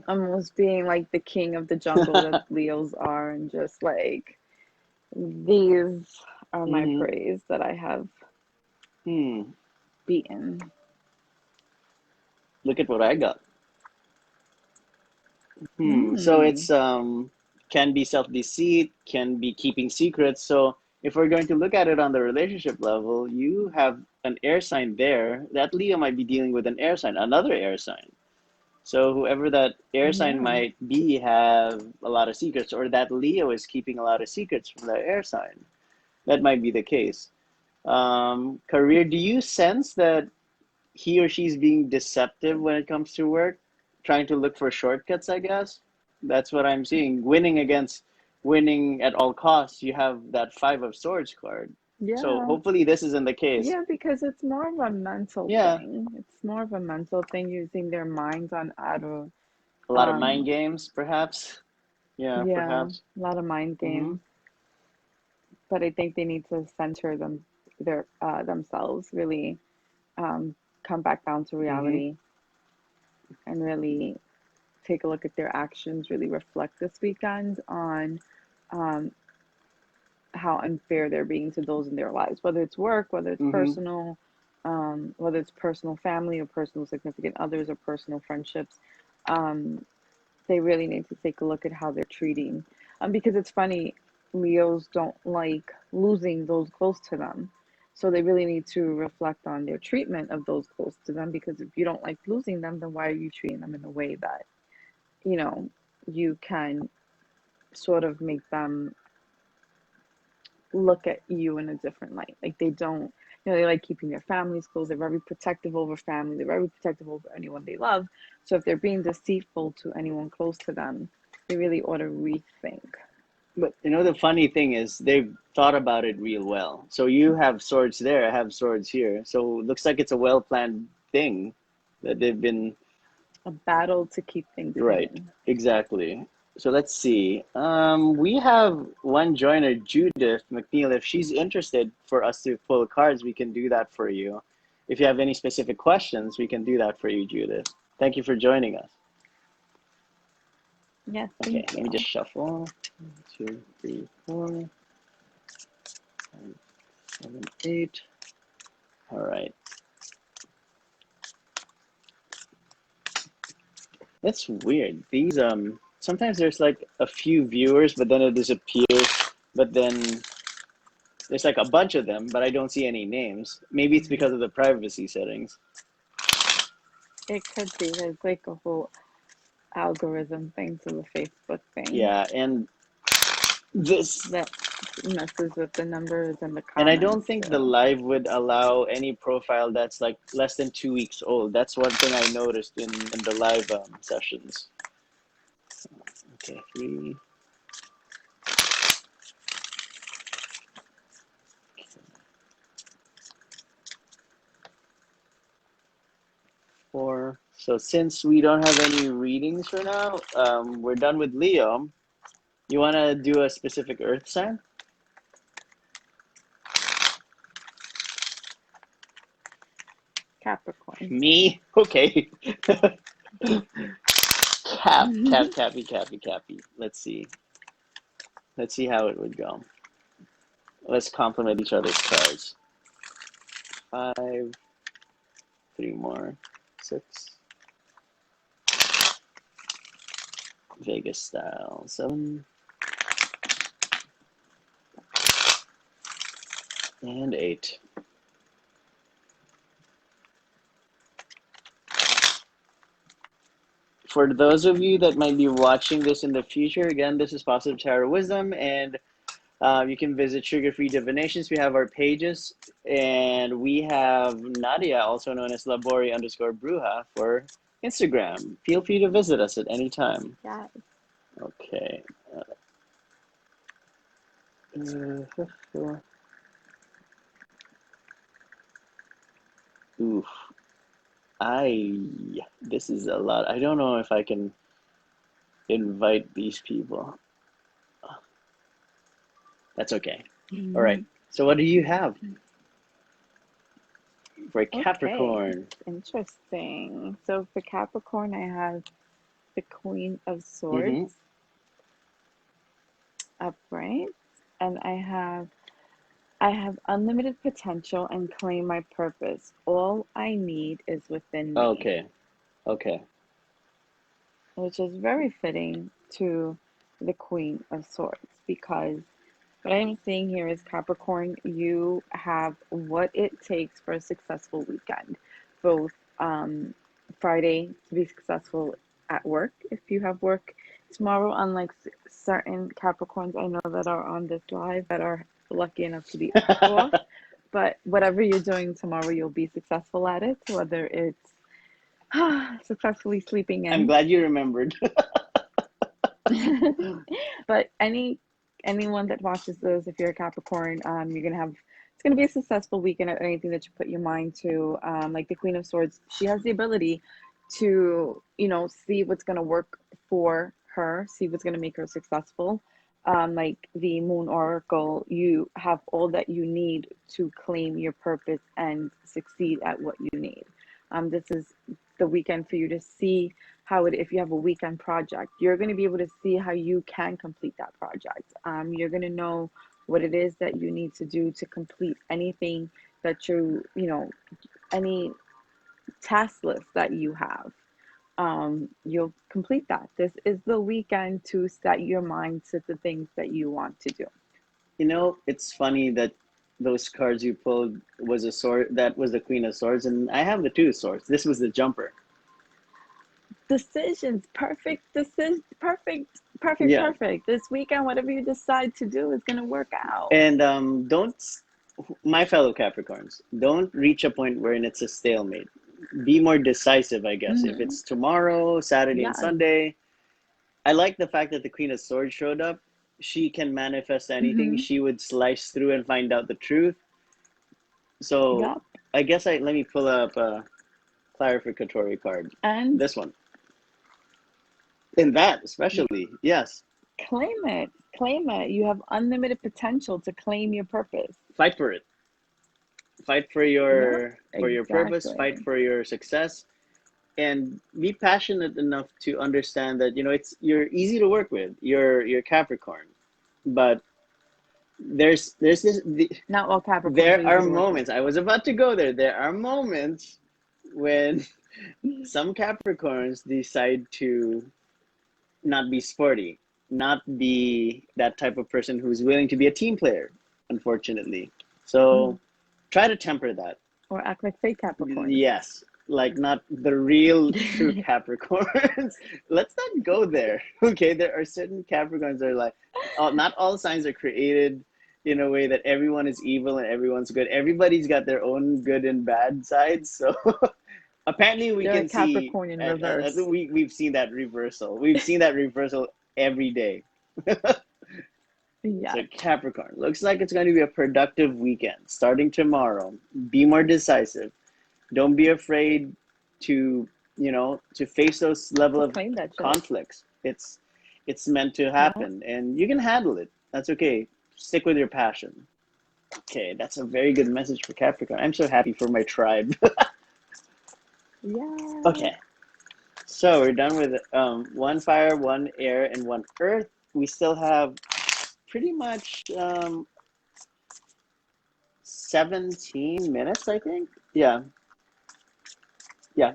Speaker 2: Almost being like the king of the jungle that Leos are, and just like these are my
Speaker 1: hmm
Speaker 2: praise that I have
Speaker 1: hmm.
Speaker 2: beaten.
Speaker 1: Look at what I got. So
Speaker 2: Hmm.
Speaker 1: it's can be self-deceit, can be keeping secrets. So if we're going to look at it on the relationship level, you have an air sign there. That Leo might be dealing with an air sign, another air sign. So whoever that air sign
Speaker 2: Yeah.
Speaker 1: might be have a lot of secrets, or that Leo is keeping a lot of secrets from that air sign. That might be the case. Career, do you sense that he or she's being deceptive when it comes to work, trying to look for shortcuts, I guess? That's what I'm seeing. Winning at all costs. You have that Five of Swords card. So
Speaker 2: Yeah.
Speaker 1: hopefully this isn't the case.
Speaker 2: Yeah, because it's more of a mental
Speaker 1: Yeah,
Speaker 2: thing. It's more of a mental thing using their minds on how to
Speaker 1: a lot of mind
Speaker 2: um
Speaker 1: games, perhaps. Yeah,
Speaker 2: yeah,
Speaker 1: perhaps.
Speaker 2: a lot of mind
Speaker 1: Mm-hmm.
Speaker 2: games. But I think they need to center their themselves, really um come back down to
Speaker 1: Mm-hmm.
Speaker 2: reality and really take a look at their actions, really reflect this weekend on um how unfair they're being to those in their lives, whether it's work,
Speaker 1: Mm-hmm.
Speaker 2: whether it's personal family or personal significant others or personal friendships. Um, they really need to take a look at how they're treating. Because it's funny, Leos don't like losing those close to them. So they really need to reflect on their treatment of those close to them, because if you don't like losing them, then why are you treating them in a way that, you know, you can sort of make them look at you in a different light. Like they don't, they like keeping their families close. They're very protective over family. They're very protective over anyone they love. So if they're being deceitful to anyone close to them, they really ought to rethink.
Speaker 1: But you know the funny thing is they've thought about it real well. So you have swords there, I have swords here. So it looks like it's a well planned thing that they've been
Speaker 2: A battle to keep things
Speaker 1: right.
Speaker 2: hidden.
Speaker 1: Exactly. So let's see. We have one joiner, Judith McNeil. If she's interested for us to pull cards, we can do that for you. If you have any specific questions, we can do that for you, Judith. Thank you for joining us.
Speaker 2: Yes,
Speaker 1: Okay,
Speaker 2: thank
Speaker 1: let me just
Speaker 2: you.
Speaker 1: shuffle. 2, 3, 4, 5, 7, 8. All right. That's weird. These sometimes there's like a few viewers, but then it disappears. But then there's like a bunch of them, but I don't see any names. Maybe it's because of the privacy settings.
Speaker 2: It could be. There's like a whole algorithm thing to the Facebook thing
Speaker 1: Yeah, and this
Speaker 2: that messes with the numbers and the
Speaker 1: and I don't
Speaker 2: comments
Speaker 1: think the
Speaker 2: too.
Speaker 1: live would allow any profile that's like less than 2 weeks old. That's one thing I noticed in the live sessions. Okay, 3, 4. So since we don't have any readings for now, we're done with Leo. You want to do a specific earth sign?
Speaker 2: Capricorn.
Speaker 1: Me? Okay. Cappy, Cappy, Cappy. Let's see. Let's see how it would go. Let's compliment each other's cards. 5, 3 more. 6. Vegas style. 7. And 8. For those of you that might be watching this in the future, again, this is Positive Tarot Wisdom, and you can visit Sugar Free Divinations. We have our pages, and we have Nadia, also known as Labori_Bruja, for Instagram. Feel free to visit us at any time.
Speaker 2: Yeah.
Speaker 1: Okay. Oof. I. This is a lot. I don't know if I can invite these people. That's okay. All right. So what do you have? for
Speaker 2: Okay,
Speaker 1: Capricorn.
Speaker 2: interesting. So for Capricorn, I have the Queen of
Speaker 1: Mm-hmm.
Speaker 2: Swords upright, and I have unlimited potential and claim my purpose. All I need is within me,
Speaker 1: Okay. Okay.
Speaker 2: which is very fitting to the Queen of Swords because what I'm seeing here is Capricorn, you have what it takes for a successful weekend, both Friday to be successful at work if you have work tomorrow, unlike certain Capricorns I know that are on this live that are lucky enough to be off. But whatever you're doing tomorrow, you'll be successful at it, whether it's successfully sleeping
Speaker 1: I'm
Speaker 2: in.
Speaker 1: glad you remembered.
Speaker 2: But anyone that watches those, if you're a Capricorn, you're gonna have it's gonna be a successful weekend at anything that you put your mind to. Like the Queen of Swords, she has the ability to, see what's gonna work for her, see what's gonna make her successful. Like the Moon Oracle, you have all that you need to claim your purpose and succeed at what you need. This is the weekend for you to see how it if you have a weekend project you're going to be able to see how you can complete that project. You're going to know what it is that you need to do to complete anything that any task list that you have. You'll complete that. This is the weekend to set your mind to the things that you want to do.
Speaker 1: It's funny that those cards you pulled was a sword. That was the Queen of Swords, and I have the Two of Swords. This was the jumper.
Speaker 2: Decisions, perfect decision, perfect,
Speaker 1: Yeah,
Speaker 2: perfect. This weekend, whatever you decide to do is going to work out.
Speaker 1: and don't, my fellow Capricorns, don't reach a point wherein it's a stalemate. Be more decisive, I guess. If
Speaker 2: Hmm.
Speaker 1: it's tomorrow, Saturday, and
Speaker 2: Yes.
Speaker 1: Sunday, I like the fact that the Queen of Swords showed up. She can manifest anything.
Speaker 2: Hmm.
Speaker 1: She would slice through and find out the truth. So
Speaker 2: Yep.
Speaker 1: I guess let me pull up a clarificatory card.
Speaker 2: And
Speaker 1: This one. In that, especially, yes.
Speaker 2: claim it. Claim it. You have unlimited potential to claim your purpose.
Speaker 1: Fight for it. Fight
Speaker 2: Yep.
Speaker 1: for your purpose. Fight
Speaker 2: Exactly.
Speaker 1: for your success, and be passionate enough to understand that you're easy to work with. You're Capricorn, but there's this
Speaker 2: Not all Capricorns are
Speaker 1: there
Speaker 2: easy
Speaker 1: are
Speaker 2: to work with.
Speaker 1: moments. I was about to go there. There are moments when some Capricorns decide to not be sporty, not be that type of person who's willing to be a team player, unfortunately.
Speaker 2: Mm.
Speaker 1: So try to temper that.
Speaker 2: Or act like fake Capricorns.
Speaker 1: Yes, like not the real true Capricorns. Let's not go there. Okay, there are certain Capricorns that are like, oh, not all signs are created in a way that everyone is evil and everyone's good. Everybody's got their own good and bad sides. So apparently we
Speaker 2: They're a
Speaker 1: can see,
Speaker 2: Capricorn in reverse.
Speaker 1: we've seen that reversal. We've seen that reversal every day. So
Speaker 2: Yes.
Speaker 1: Capricorn, looks like it's going to be a productive weekend starting tomorrow. Be more decisive. Don't be afraid to to face those level
Speaker 2: To
Speaker 1: of
Speaker 2: claim that shit.
Speaker 1: conflicts. It's meant to
Speaker 2: Yeah.
Speaker 1: happen, and you can handle it. That's okay. Stick with your passion. Okay, that's a very good message for Capricorn. I'm so happy for my tribe.
Speaker 2: Yeah.
Speaker 1: Okay, so we're done with one fire, one air, and one earth. We still have pretty much 17 minutes, I think. Yeah,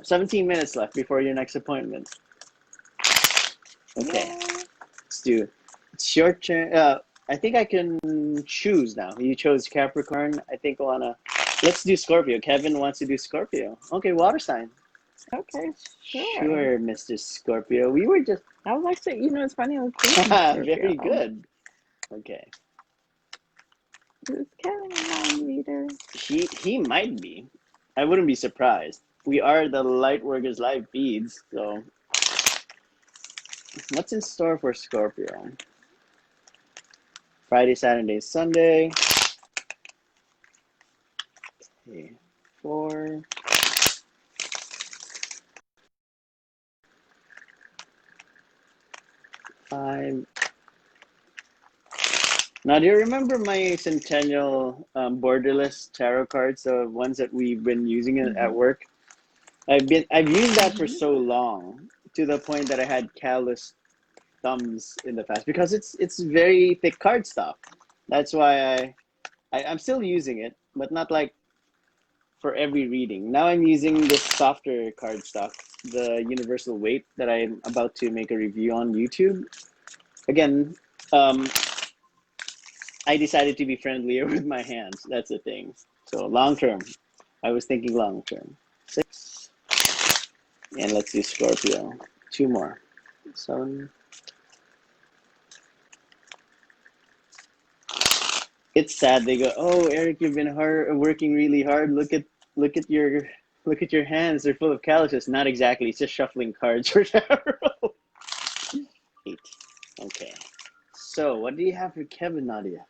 Speaker 1: 17 minutes left before your next appointment. Okay,
Speaker 2: Yeah.
Speaker 1: let's do. It's your turn. I think I can choose now. You chose Capricorn. I think I wanna. Let's do Scorpio. Kevin wants to do Scorpio. Okay, water sign.
Speaker 2: Okay, sure.
Speaker 1: Sure, Mr. Scorpio. We were just
Speaker 2: I was actually, it's funny, I was thinking Scorpio.
Speaker 1: very good. Okay,
Speaker 2: Is Kevin a mind reader?
Speaker 1: he might be. I wouldn't be surprised. We are the Lightworkers live feeds, so what's in store for Scorpio? Friday, Saturday, Sunday. Okay, 4, 5, Now, do you remember my Centennial borderless tarot cards, the ones that we've been using at
Speaker 2: Mm-hmm.
Speaker 1: work? I've used that for
Speaker 2: Mm-hmm.
Speaker 1: so long to the point that I had callous thumbs in the past because it's very thick card stock. That's why I'm still using it, but not like for every reading. Now I'm using this softer cardstock, the universal weight that I'm about to make a review on YouTube. Again, um, I decided to be friendlier with my hands. That's the thing. So long term, I was thinking long term. Six, and let's do Scorpio. Two more. Seven. It's sad. They go, "Oh, Eric, you've been working really hard. Look at your hands. They're full of calluses." Not exactly. It's just shuffling cards for tarot. Eight. Okay. So, what do you have for Kevin, Nadia?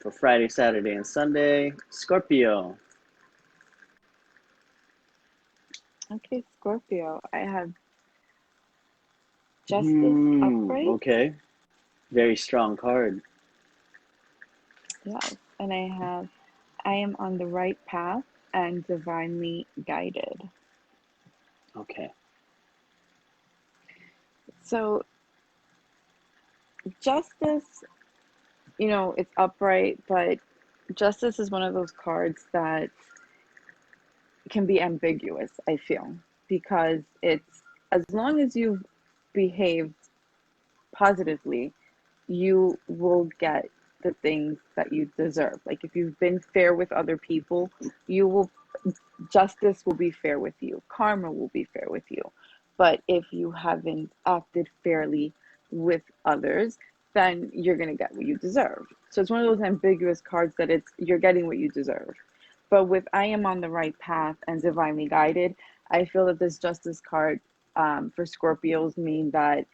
Speaker 1: For Friday, Saturday, and Sunday, Scorpio.
Speaker 2: Okay, Scorpio. I have Justice upright.
Speaker 1: Okay. Very strong card.
Speaker 2: Yes. And I have I am on the right path and divinely guided.
Speaker 1: Okay.
Speaker 2: So, Justice, it's upright, but Justice is one of those cards that can be ambiguous, I feel, because it's as long as you've behaved positively, you will get the things that you deserve. Like if you've been fair with other people, you will justice will be fair with you. Karma will be fair with you. But if you haven't acted fairly with others, then you're going to get what you deserve. So it's one of those ambiguous cards that it's you're getting what you deserve. But with I am on the right path and divinely guided, I feel that this justice card for Scorpios mean that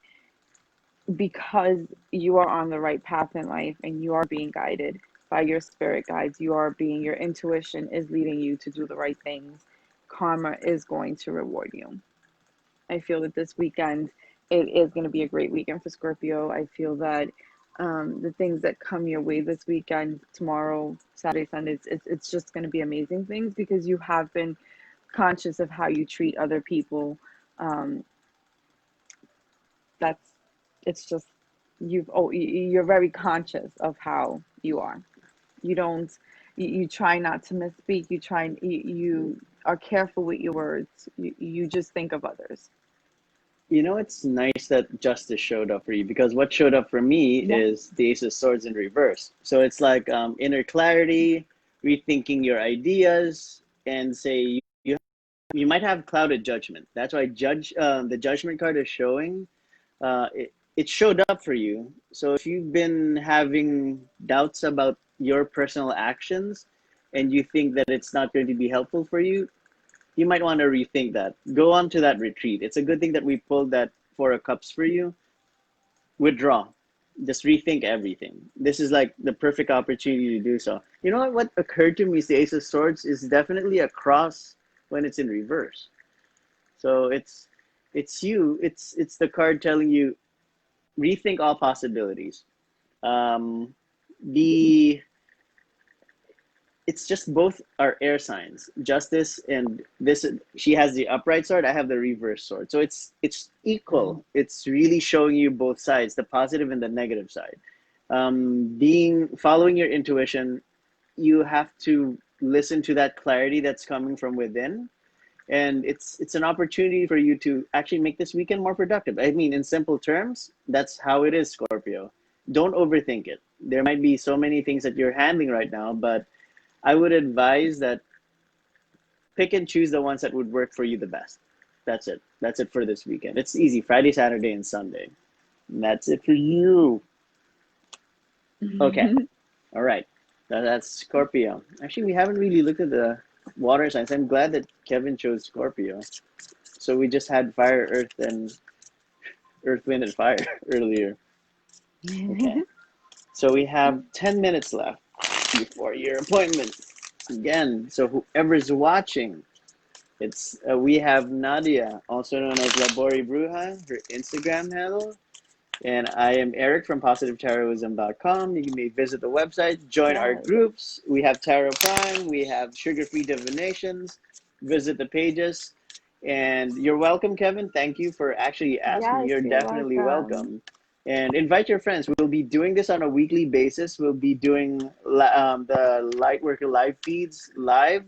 Speaker 2: because you are on the right path in life and you are being guided by your spirit guides, your intuition is leading you to do the right things. Karma is going to reward you. I feel that this weekend it is going to be a great weekend for Scorpio. I feel that the things that come your way this weekend, tomorrow, Saturday, Sunday, it's just going to be amazing things because you have been conscious of how you treat other people. Um, that's it's just you're very conscious of how you are. You don't you try not to misspeak. You are careful with your words. You just think of others.
Speaker 1: You know, it's nice that justice showed up for you because what showed up for me
Speaker 2: Yeah.
Speaker 1: is the Ace of Swords in reverse. So it's like inner clarity, rethinking your ideas, and say you might have clouded judgment. That's why the judgment card is showing. It showed up for you. So if you've been having doubts about your personal actions, and you think that it's not going to be helpful for you might want to rethink that. Go on to that retreat. It's a good thing that we pulled that Four of Cups for you. Withdraw. Just rethink everything. This is like the perfect opportunity to do so. You know what occurred to me is the Ace of Swords is definitely a cross when it's in reverse. So it's the card telling you rethink all possibilities. Um, be it's just both are air signs. Justice and this she has the upright sword, I have the reverse sword. So it's
Speaker 2: Mhm.
Speaker 1: equal. It's really showing you both sides, the positive and the negative side. Being following your intuition, you have to listen to that clarity that's coming from within, and it's an opportunity for you to actually make this weekend more productive. I mean, in simple terms, that's how it is, Scorpio. Don't overthink it. There might be so many things that you're handling right now, but I would advise that pick and choose the ones that would work for you the best. That's it. That's it for this weekend. It's easy. Friday, Saturday, and Sunday. And that's it for you. Okay. All right. That's Scorpio. Actually, we haven't really looked at the water signs. I'm glad that Kevin chose Scorpio. So we just had fire, earth, and earth, wind, and fire earlier. Okay. So we have 10 minutes left before your appointment. Again, so whoever's watching, It's we have Nadia, also known as Labori Bruja, her Instagram handle. And I am Eric from PositiveTarotWisdom.com. You may visit the website, join our
Speaker 2: Yes.
Speaker 1: groups. We have Tarot Prime, we have Sugar-Free Divinations. Visit the pages. And you're welcome, Kevin. Thank you for actually asking.
Speaker 2: Yes,
Speaker 1: You're
Speaker 2: you're
Speaker 1: definitely
Speaker 2: welcome.
Speaker 1: welcome. And invite your friends. We'll be doing this on a weekly basis. We'll be doing the Lightworker live feeds live,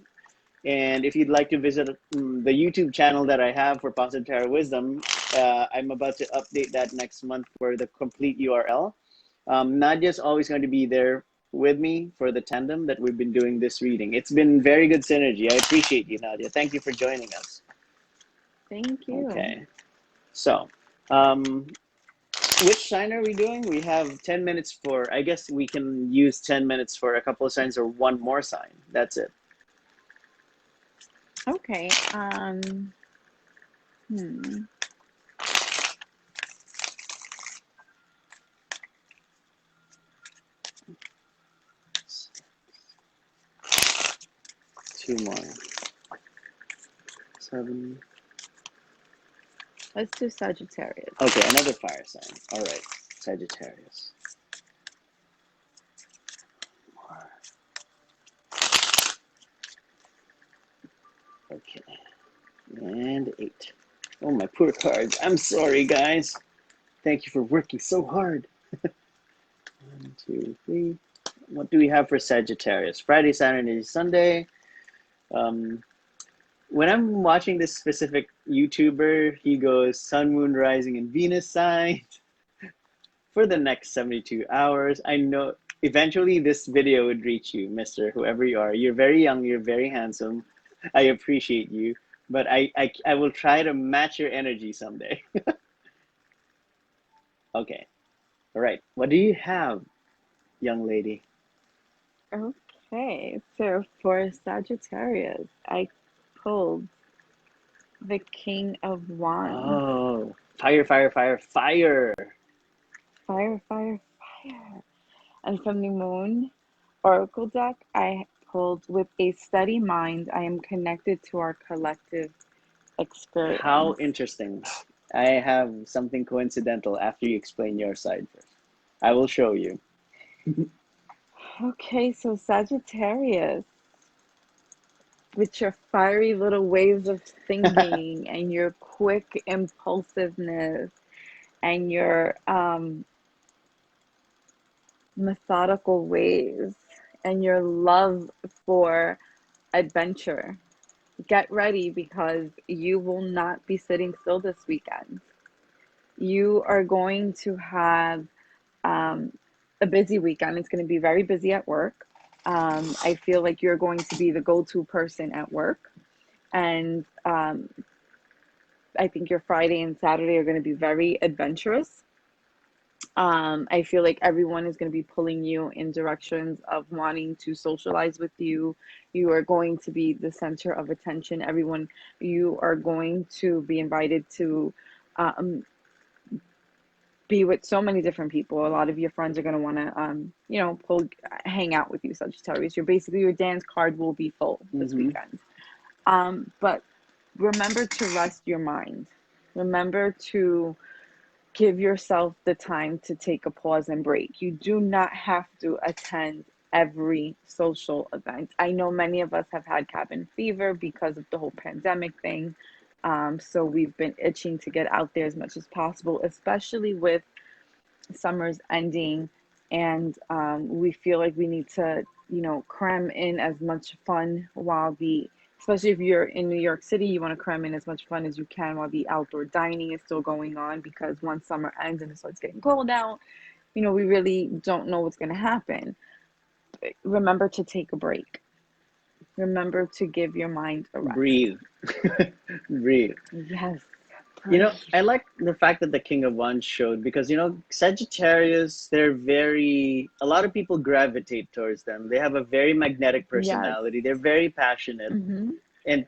Speaker 1: and if you'd like to visit the YouTube channel that I have for Positive Tarot Wisdom, I'm about to update that next month for the complete URL. Nadia's always going to be there with me for the tandem that we've been doing this reading. It's been very good synergy. I appreciate you, Nadia. Thank you for joining us.
Speaker 2: Thank you.
Speaker 1: Okay. So, um, which sign are we doing? We have 10 minutes for, I guess we can use 10 minutes for a couple of signs or one more sign. That's it.
Speaker 2: Okay. Hmm.
Speaker 1: Two more. 7.
Speaker 2: Let's do Sagittarius.
Speaker 1: Okay, another fire sign. All right, Sagittarius. Okay, and 8. Oh, my poor cards. I'm sorry, guys. Thank you for working so hard. 1, 2, 3. What do we have for Sagittarius? Friday, Saturday, Sunday. Um, when I'm watching this specific YouTuber, he goes Sun, Moon, Rising, and Venus sign for the next 72 hours. I know eventually this video would reach you, Mr. Whoever you are. You're very young, you're very handsome. I appreciate you, but I will try to match your energy someday. Okay. All right. What do you have, young lady?
Speaker 2: Okay, so for Sagittarius, I pulled the King of Wands.
Speaker 1: Oh, fire, fire, fire, fire.
Speaker 2: Fire, fire, fire. And from the Moon Oracle deck, I pulled with a steady mind, I am connected to our collective
Speaker 1: How
Speaker 2: experience.
Speaker 1: interesting. I have something coincidental after you explain your side first. I will show you.
Speaker 2: Okay, so Sagittarius, with your fiery little ways of thinking and your quick impulsiveness and your methodical ways and your love for adventure. Get ready because you will not be sitting still this weekend. You are going to have um, a busy weekend. It's going to be very busy at work. I feel like you're going to be the go to person at work. And I think your Friday and Saturday are going to be very adventurous. I feel like everyone is going to be pulling you in directions of wanting to socialize with you. You are going to be the center of attention. Everyone, you are going to be invited to um, be with so many different people. A lot of your friends are going to want to, hang out with you, Sagittarius. Your dance card will be full this
Speaker 1: Mm-hmm.
Speaker 2: weekend. But remember to rest your mind. Remember to give yourself the time to take a pause and break. You do not have to attend every social event. I know many of us have had cabin fever because of the whole pandemic thing. So we've been itching to get out there as much as possible, especially with summer's ending. And we feel like we need to, cram in as much fun while especially if you're in New York City, you want to cram in as much fun as you can while the outdoor dining is still going on, because once summer ends and it starts getting cold out, we really don't know what's going to happen. Remember to take a break. Remember to give your mind a rest.
Speaker 1: Breathe. Breathe.
Speaker 2: Yes,
Speaker 1: I
Speaker 2: breathe.
Speaker 1: like the fact that the King of Wands showed because, Sagittarius, a lot of people gravitate towards them. They have a very magnetic
Speaker 2: Yes.
Speaker 1: personality. They're very passionate
Speaker 2: Mm-hmm.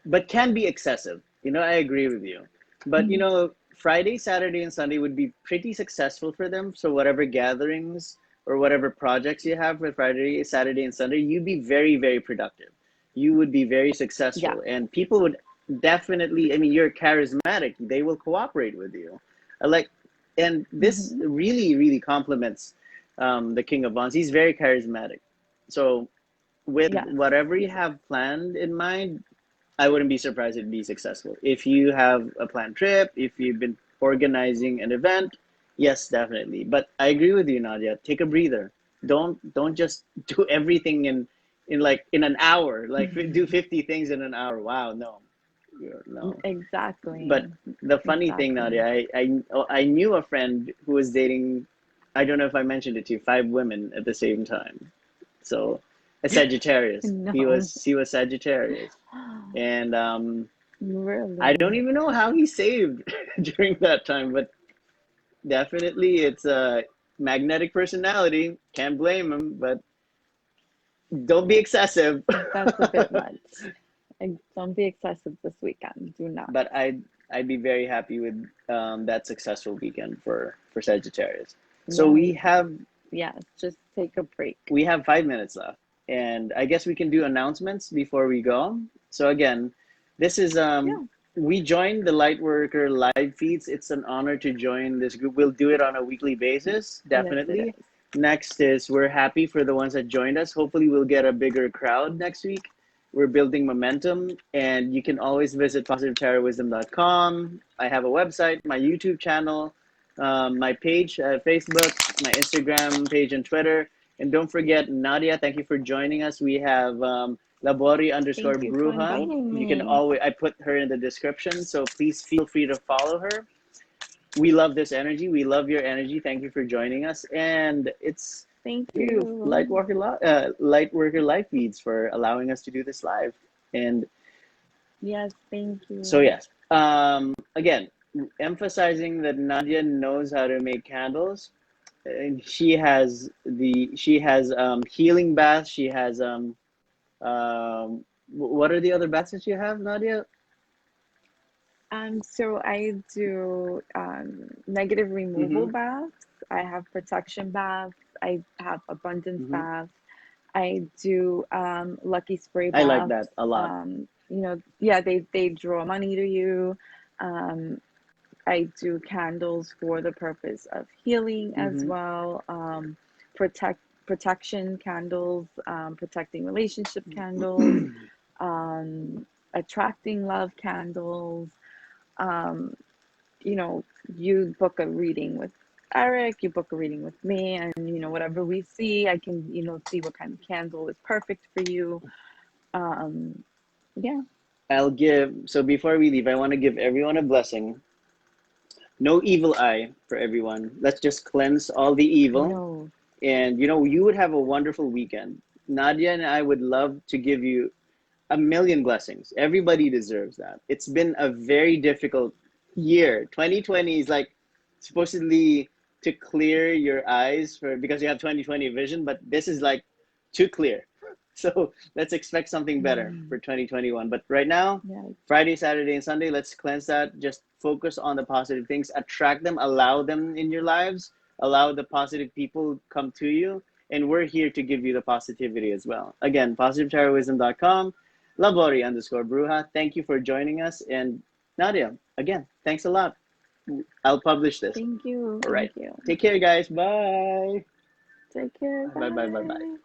Speaker 1: but can be excessive. I agree with you. But,
Speaker 2: Mm-hmm.
Speaker 1: Friday, Saturday, and Sunday would be pretty successful for them. So whatever gatherings or whatever projects you have with Friday, Saturday, and Sunday, you'd be very, very productive. You would be very
Speaker 2: Yeah.
Speaker 1: successful, and people would definitely, I mean, you're charismatic. They will cooperate with you. Like, and this
Speaker 2: Mm-hmm.
Speaker 1: really, really complements the King of Wands. He's very charismatic. So with
Speaker 2: Yes,
Speaker 1: whatever you
Speaker 2: yes.
Speaker 1: have planned in mind, I wouldn't be surprised it'd be successful. If you have a planned trip, if you've been organizing an event, yes, definitely. But I agree with you, Nadia. Take a breather. Don't just do everything in like in an hour. Like do 50 things in an hour. Wow, no, no. But
Speaker 2: Exactly.
Speaker 1: the funny thing,
Speaker 2: Exactly.
Speaker 1: Nadia, I knew a friend who was dating. I don't know if I mentioned it to you. 5 women at the same time. So a Sagittarius.
Speaker 2: No.
Speaker 1: He was Sagittarius, and I don't
Speaker 2: Really?
Speaker 1: even know how he saved during that time, but definitely it's a magnetic personality. Can't blame him, but don't be excessive.
Speaker 2: That's a bit much. Don't be excessive this weekend. Do not.
Speaker 1: But I'd be very happy with that successful weekend for Sagittarius. So
Speaker 2: Yes. Yes. Just take a break.
Speaker 1: we have 5 minutes left, and I guess we can do announcements before we go. So again, this is
Speaker 2: Yeah.
Speaker 1: we joined the Lightworker live feeds. It's an honor to join this group. We'll do it on a weekly basis,
Speaker 2: Yes, it
Speaker 1: definitely.
Speaker 2: is.
Speaker 1: Next is we're happy for the ones that joined us. Hopefully we'll get a bigger crowd next week. We're building momentum, and you can always visit positivetarotwisdom.com. I have a website, my YouTube channel, my page, Facebook, my Instagram page, and Twitter. And don't forget, Nadia, thank you for joining us. We have Labori underscore
Speaker 2: Thank you for
Speaker 1: Bruja.
Speaker 2: inviting
Speaker 1: You can
Speaker 2: me.
Speaker 1: always, I put her in the description, so please feel free to follow her. We love this energy. We love your energy. Thank you for joining us. And it's
Speaker 2: Thank
Speaker 1: you,
Speaker 2: you.
Speaker 1: Lightworker Life Feeds, for allowing us to do this live. And
Speaker 2: Yes, thank
Speaker 1: so,
Speaker 2: you.
Speaker 1: yes, again, emphasizing that Nadia knows how to make candles. And she has healing baths. She has what are the other baths that you have, Nadia?
Speaker 2: So I do negative removal
Speaker 1: Mm-hmm.
Speaker 2: baths. I have protection baths. I have abundance
Speaker 1: Mm-hmm.
Speaker 2: baths. I do lucky spray
Speaker 1: I like
Speaker 2: baths.
Speaker 1: that a lot.
Speaker 2: Yeah, they draw money to you. Um, I do candles for the purpose of healing as
Speaker 1: Mm-hmm.
Speaker 2: well. Protection candles, protecting relationship candles, um, attracting love candles. Um, you know, you book a reading with Eric, you book a reading with me, and whatever we see, I can see what kind of candle is perfect for you. Um, yeah.
Speaker 1: I'll give, so before we leave, I want to give everyone a blessing. No evil eye for everyone. Let's just cleanse all the evil.
Speaker 2: No.
Speaker 1: And you would have a wonderful weekend. Nadia and I would love to give you a million blessings. Everybody deserves that. It's been a very difficult year. 2020 is like supposedly to clear your eyes for because you have 2020 vision, but this is like too clear. So let's expect something better for 2021. But right now,
Speaker 2: Yeah.
Speaker 1: Friday, Saturday, and Sunday, let's cleanse that. Just focus on the positive things, attract them, allow them in your lives, allow the positive people come to you. And we're here to give you the positivity as well. Again, positivetarotwisdom.com. Labori underscore Bruja. Thank you for joining us. And Nadia, again, thanks a lot. I'll publish this.
Speaker 2: Thank you.
Speaker 1: All right.
Speaker 2: Thank you.
Speaker 1: Take care, guys. Bye.
Speaker 2: Take care.
Speaker 1: Bye, bye, bye, bye.
Speaker 2: Bye.